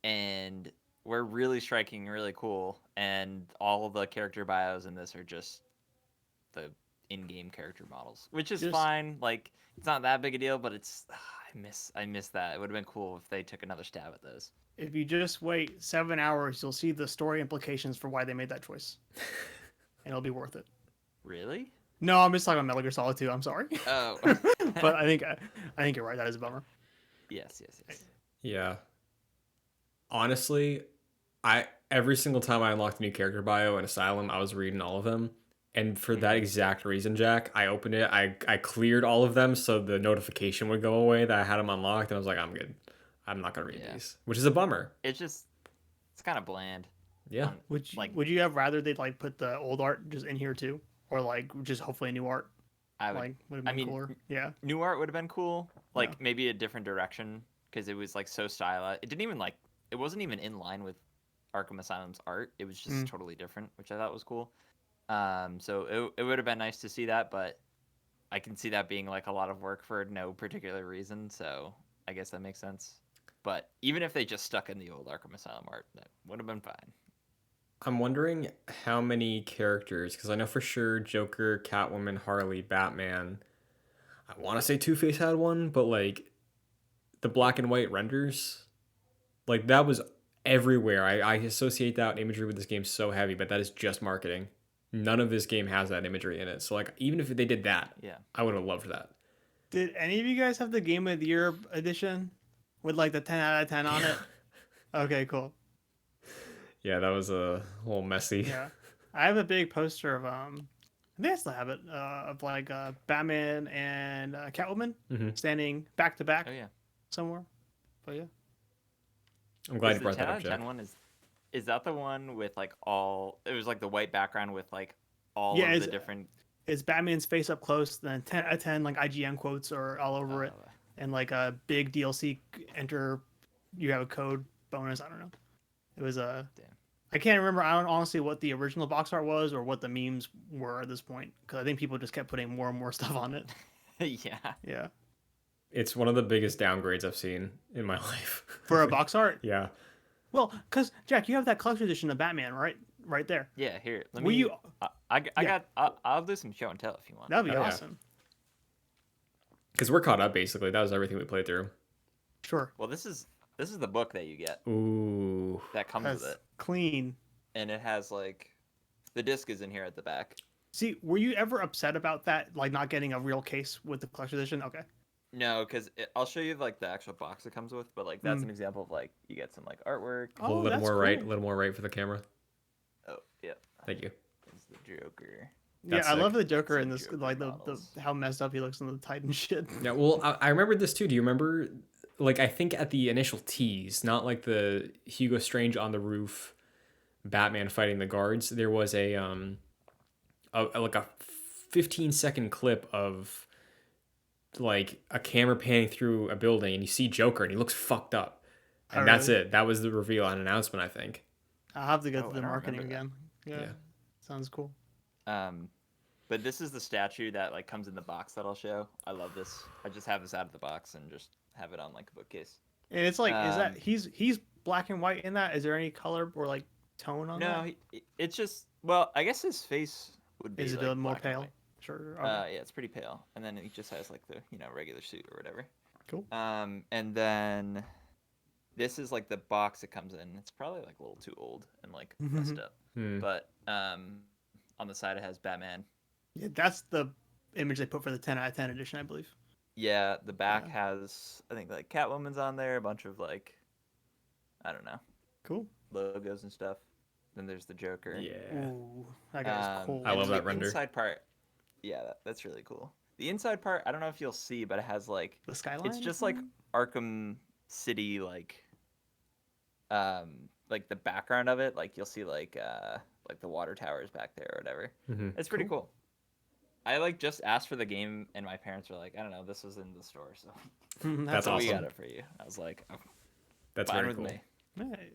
and were really striking, really cool. And all the character bios in this are just the in-game character models, which is fine. Like, it's not that big a deal, but it's I miss that. It would have been cool if they took another stab at those. If you just wait 7 hours, you'll see the story implications for why they made that choice, and it'll be worth it. Really? No, I'm just talking about Metal Gear Solid 2. I'm sorry. Oh. But I think you're right. That is a bummer. Yes. Yeah. Honestly, every single time I unlocked a new character bio in Asylum, I was reading all of them. And for that exact reason, Jack, I opened it. I cleared all of them so the notification would go away that I had them unlocked. And I was like, I'm good. I'm not going to read these, which is a bummer. It's kind of bland. Yeah. Would you have rather they'd like put the old art just in here too? Or like just hopefully new art? Would have been cooler. Yeah. New art would have been cool. Like maybe a different direction, because it was like so stylized. It wasn't even in line with Arkham Asylum's art. It was just totally different, which I thought was cool. So it would have been nice to see that, but I can see that being like a lot of work for no particular reason. So I guess that makes sense. But even if they just stuck in the old Arkham Asylum art, that would have been fine. I'm wondering how many characters, because I know for sure Joker, Catwoman, Harley, Batman. I want to say Two-Face had one, but like the black and white renders, like that was everywhere. I associate that imagery with this game so heavy, but that is just marketing. None of this game has that imagery in it. So like even if they did that, I would have loved that. Did any of you guys have the Game of the Year edition with like the 10 out of 10 on it? Okay, cool. Yeah, that was a little messy. Yeah, I have a big poster of I think I still have it of like Batman and Catwoman standing back to back. Oh yeah, somewhere. But yeah, I'm glad you brought that up, Jack. 10 one is that the one with like all? It was like the white background with like all of the different. It's Batman's face up close. Then 10 out of 10 like IGN quotes are all over it, and like a big DLC enter. You have a code bonus. I don't know. It was a. I can't remember. I don't honestly what the original box art was or what the memes were at this point, because I think people just kept putting more and more stuff on it. Yeah. It's one of the biggest downgrades I've seen in my life. For a box art? Yeah. Well, because Jack, you have that collector's edition of Batman, right? Right there. Yeah. Here. Let me. I'll do some show and tell if you want. That'd be awesome. Because we're caught up basically. That was everything we played through. Sure. Well, this is the book that you get. Ooh. That comes with it. Clean. And it has like, the disc is in here at the back. See, were you ever upset about that, like not getting a real case with the collector's edition? Okay. No, because I'll show you like the actual box it comes with, but like that's an example of like you get some like artwork. Oh, a little more right, a little more right for the camera. Oh yeah. Thank you. It's the Joker. That's sick. I love the Joker in this, like the how messed up he looks in the Titan shit. Yeah, well, I remember this too. Do you remember? Like I think at the initial tease, not like the Hugo Strange on the roof, Batman fighting the guards. There was a 15-second clip of like a camera panning through a building, and you see Joker, and he looks fucked up, and that's it. That was the reveal and announcement, I think. I'll have to go through the marketing again. Yeah, sounds cool. But this is the statue that like comes in the box that I'll show. I love this. I just have this out of the box and just have it on like a bookcase. And it's like, is that he's black and white in that? Is there any color or like tone on No, that? it's just well, I guess his face would be Is it like more black and pale? white. Sure. Okay. Yeah, it's pretty pale, and then he just has like the regular suit or whatever. Cool. And then this is like the box it comes in. It's probably like a little too old and like messed up, but on the side it has Batman. Yeah, that's the image they put for the 10 out of 10 edition, I believe. Yeah, the back has I think like Catwoman's on there, a bunch of like I don't know Cool. logos and stuff. Then there's the Joker. Yeah. Ooh, that guy's cool. I love and that the render. inside part, yeah, that's really cool. The inside part, I don't know if you'll see, but it has like The skyline. it's just like Arkham City, like the background of it. Like you'll see like the water towers back there or whatever. It's pretty cool. I like just asked for the game, and my parents were like, I don't know, this was in the store, so That's awesome. we got it for you. I was like, oh, That's fine very with cool. me. Hey.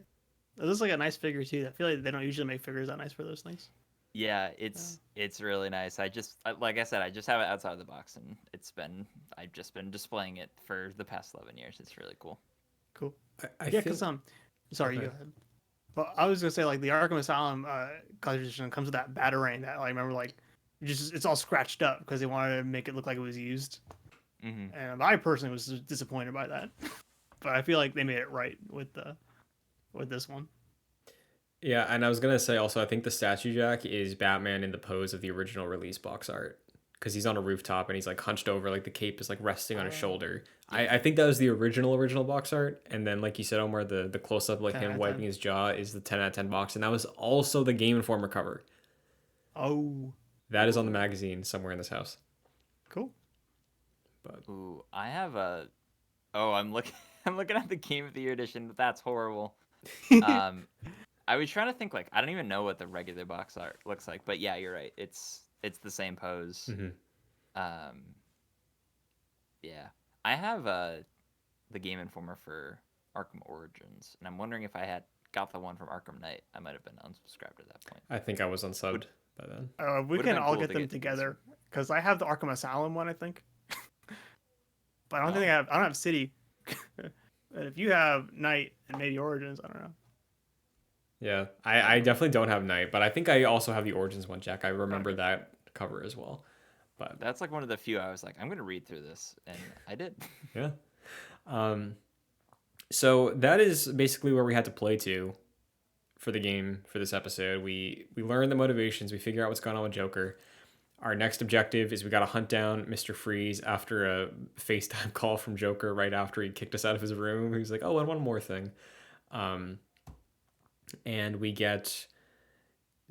This is like a nice figure too. I feel like they don't usually make figures that nice for those things. Yeah, it's really nice. Like I said, I just have it outside of the box, and I've just been displaying it for the past 11 years. It's really cool. Cool. I Yeah, think, because sorry, okay. you go ahead. But I was gonna say like the Arkham Asylum color edition comes with that batarang that I remember like it's all scratched up because they wanted to make it look like it was used. And I personally was disappointed by that, but I feel like they made it right with this one. Yeah, and I was gonna say also, I think the statue jack is Batman in the pose of the original release box art, because he's on a rooftop and he's like hunched over, like the cape is like resting on his shoulder. I think that was the original box art, and then like you said, Omar, the close up like 10 out him of wiping 10. his jaw is the 10 out of 10 box, and that was also the Game Informer cover. Oh, That is on the magazine somewhere in this house. cool. But Ooh, I have a. Oh, I'm looking. I'm looking at the Game of the Year edition. But that's horrible. I was trying to think like I don't even know what the regular box art looks like, but yeah, you're right. It's the same pose. Yeah, I have the Game Informer for Arkham Origins, and I'm wondering if I had got the one from Arkham Knight, I might have been unsubscribed at that point. I think I was unsubbed by then. We Would've can been all cool get to them get this together because I have the Arkham Asylum one, I think. But I don't think I don't have City. But if you have Night and maybe Origins, I don't know. Yeah, I definitely don't have Night, but I think I also have the Origins one, Jack. I remember that cover as well. But That's like one of the few I was like, I'm gonna read through this, and I did. yeah. So that is basically where we had to play to for the game for this episode. We learn the motivations, we figure out what's going on with Joker. Our next objective is we got to hunt down Mr. Freeze after a FaceTime call from Joker right after he kicked us out of his room. He was like, oh, and one more thing. And we get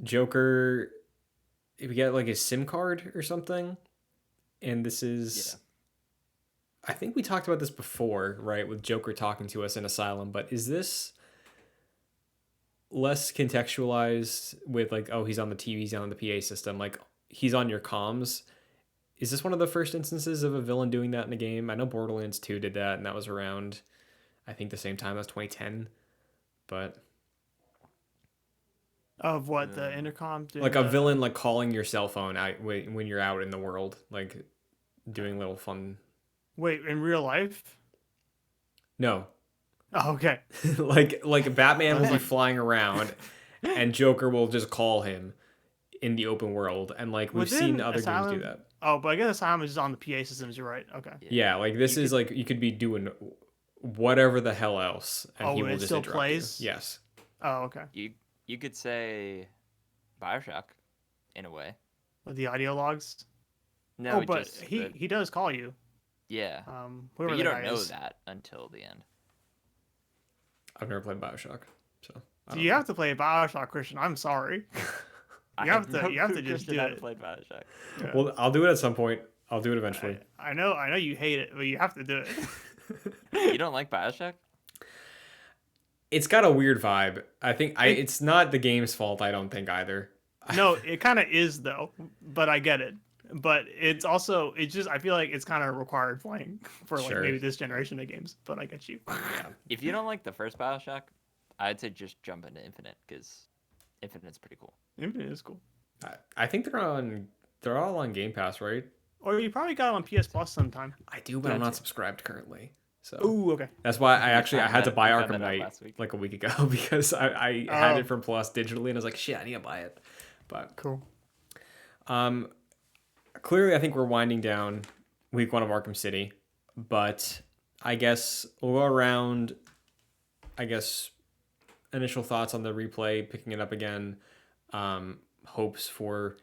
Joker, we get like his SIM card or something. And this is, I think we talked about this before, right? With Joker talking to us in Asylum, but is this less contextualized with like, oh, he's on the TV, he's on the PA system, like he's on your comms? Is this one of the first instances of a villain doing that in a game? I know Borderlands 2 did that, and that was around, I think, the same time as 2010. But Of what the intercom? like a villain like calling your cell phone out when you're out in the world, like doing little fun. Wait, in real life? No, Oh, okay. like Batman will be flying around, and Joker will just call him in the open world, and like we've seen other games do that. Oh, but I guess Asylum is on the PA systems. You're right. Okay. Yeah, like this is like you could be doing whatever the hell else, and he will just still interrupt plays? you. Yes. Oh, okay. You could say BioShock, in a way. With the audio logs. No, but just he does call you. yeah. Whoever But you the don't guy know is. that until the end. I've never played BioShock, so So you have to play Bioshock, Christian. I'm sorry. You have to just do it. Played BioShock. Yeah. Well, I'll do it at some point. I'll do it eventually. I know you hate it, but you have to do it. You don't like BioShock? It's got a weird vibe. I think it's not the game's fault, I don't think either. No, it kind of is though, but I get it. But it's just I feel like it's kind of required playing for like Sure. maybe this generation of games. But I get you. Yeah. If you don't like the first BioShock, I'd say just jump into Infinite, because Infinite's pretty cool. Infinite is cool. I think they're all on Game Pass, right? Or you probably got it on PS Plus sometime. I do, but I'm not subscribed currently. So Ooh, okay. that's why I had to buy We found Arkham that out Knight last week. like a week ago because I had Oh. it from Plus digitally and I was like, shit, I need to buy it. But Cool. clearly, I think we're winding down week 1 of Arkham City, but I guess we'll go around. I guess initial thoughts on the replay, picking it up again, hopes for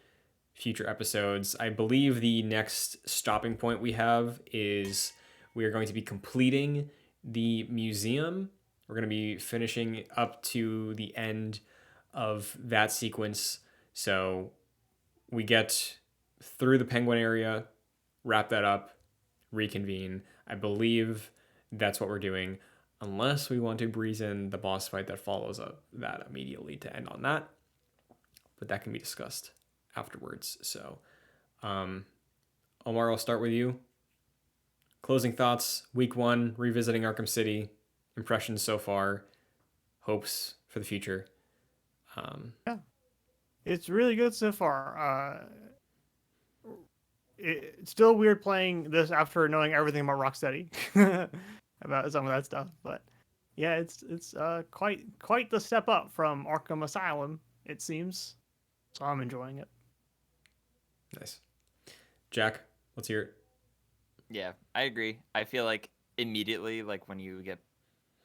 future episodes. I believe the next stopping point we have is we are going to be completing the museum. We're going to be finishing up to the end of that sequence. So we get through the Penguin area, wrap that up, reconvene. I believe that's what we're doing, unless we want to breeze in the boss fight that follows up that immediately to end on that. But that can be discussed afterwards. So, Omar, I'll start with you. Closing thoughts, week 1, revisiting Arkham City, impressions so far, hopes for the future. Yeah, it's really good so far. It's still weird playing this after knowing everything about Rocksteady, about some of that stuff. But yeah, it's quite the step up from Arkham Asylum, it seems. So I'm enjoying it. Nice. Jack, let's hear it. Yeah, I agree. I feel like immediately, like when you get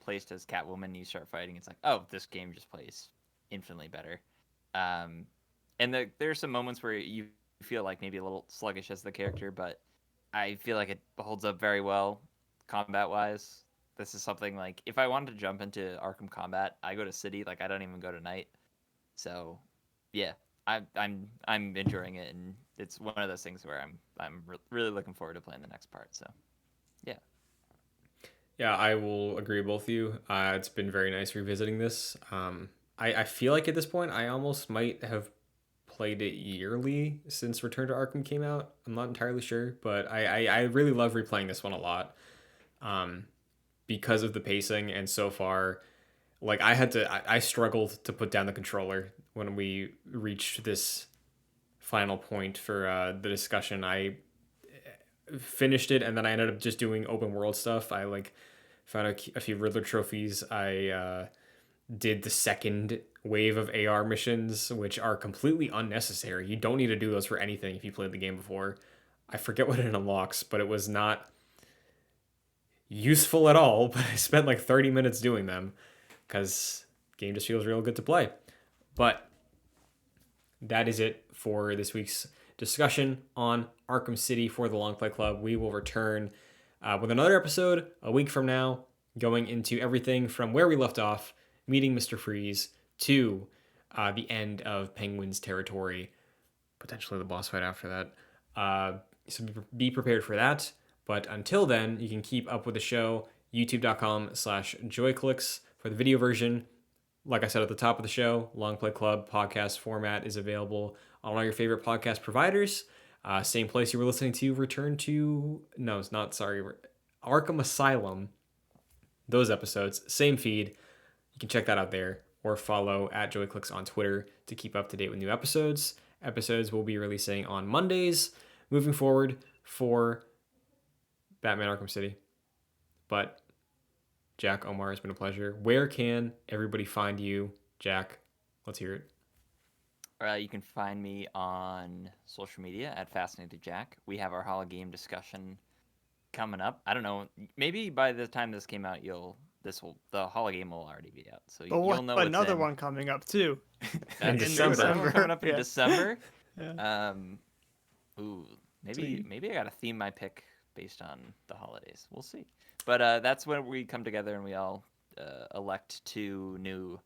placed as Catwoman, you start fighting. It's like, oh, this game just plays infinitely better. And there's some moments where you feel like maybe a little sluggish as the character, but I feel like it holds up very well, combat wise. This is something like if I wanted to jump into Arkham Combat, I go to City. Like I don't even go to Night. So, yeah, I'm enjoying it, and it's one of those things where I'm really looking forward to playing the next part. So, yeah. Yeah, I will agree with both of you. It's been very nice revisiting this. I feel like at this point, I almost might have played it yearly since Return to Arkham came out. I'm not entirely sure, but I really love replaying this one a lot because of the pacing. And so far, like I struggled to put down the controller when we reached this final point for the discussion. I finished it and then I ended up just doing open world stuff. I like found a few Riddler trophies. I did the second wave of AR missions, which are completely unnecessary. You don't need to do those for anything if you played the game before. I forget what it unlocks, but it was not useful at all. But I spent like 30 minutes doing them because the game just feels real good to play. But that is it for this week's discussion on Arkham City for the Longplay Club. We will return with another episode a week from now, going into everything from where we left off, meeting Mr. Freeze, to the end of Penguin's territory, potentially the boss fight after that. So be prepared for that. But until then, you can keep up with the show, youtube.com/joyclicks for the video version. Like I said at the top of the show, Longplay Club podcast format is available on all your favorite podcast providers. Same place you were listening to Arkham Asylum. Those episodes, same feed. You can check that out there or follow at JoyClicks on Twitter to keep up to date with new episodes. Episodes will be releasing on Mondays moving forward for Batman Arkham City. But Jack, Omar, it's been a pleasure. Where can everybody find you, Jack? Let's hear it. You can find me on social media at Fascinated Jack. We have our Holo Game discussion coming up. I don't know. Maybe by the time this came out, the Holo Game will already be out. So But you'll know what's another in. one coming up too. That's in true. December. Another one coming up in Yeah. December. Yeah. Maybe I gotta theme my pick based on the holidays. We'll see. But that's when we come together and we all elect 2 new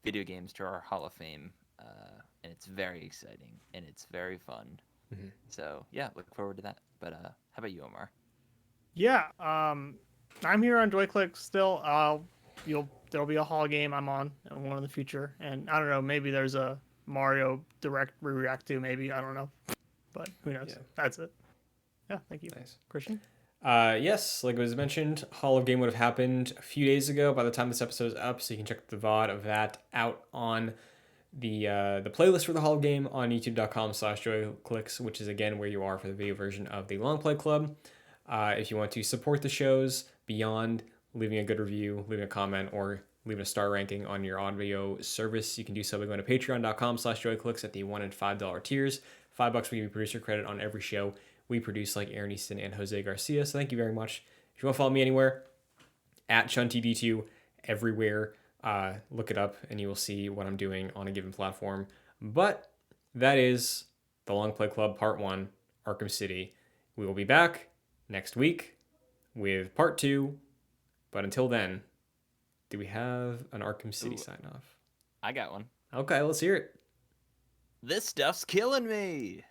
video games to our Hall of Fame, and it's very exciting and it's very fun. Mm-hmm. So yeah, look forward to that. But how about you, Omar? Yeah, I'm here on JoyClick still. There'll be a Hall game I'm on in one in the future, and I don't know, maybe there's a Mario Direct we react to. Maybe I don't know, but who knows? Yeah. That's it. Yeah, thank you, Nice. Christian. Yes, like it was mentioned, Hall of Game would have happened a few days ago by the time this episode is up, so you can check the VOD of that out on the playlist for the Hall of Game on youtube.com/joyclicks, which is again where you are for the video version of the Long Play Club. If you want to support the shows beyond leaving a good review, leaving a comment, or leaving a star ranking on your audio service, you can do so by going to patreon.com/joyclicks at the $1 and $5 tiers. $5 will give you producer credit on every show we produce, like Aaron Easton and Jose Garcia. So thank you very much. If you want to follow me anywhere, at ShunTD2 everywhere. Look it up and you will see what I'm doing on a given platform. But that is the Long Play Club Part 1, Arkham City. We will be back next week with Part 2. But until then, do we have an Arkham City sign off? I got one. Okay, let's hear it. This stuff's killing me.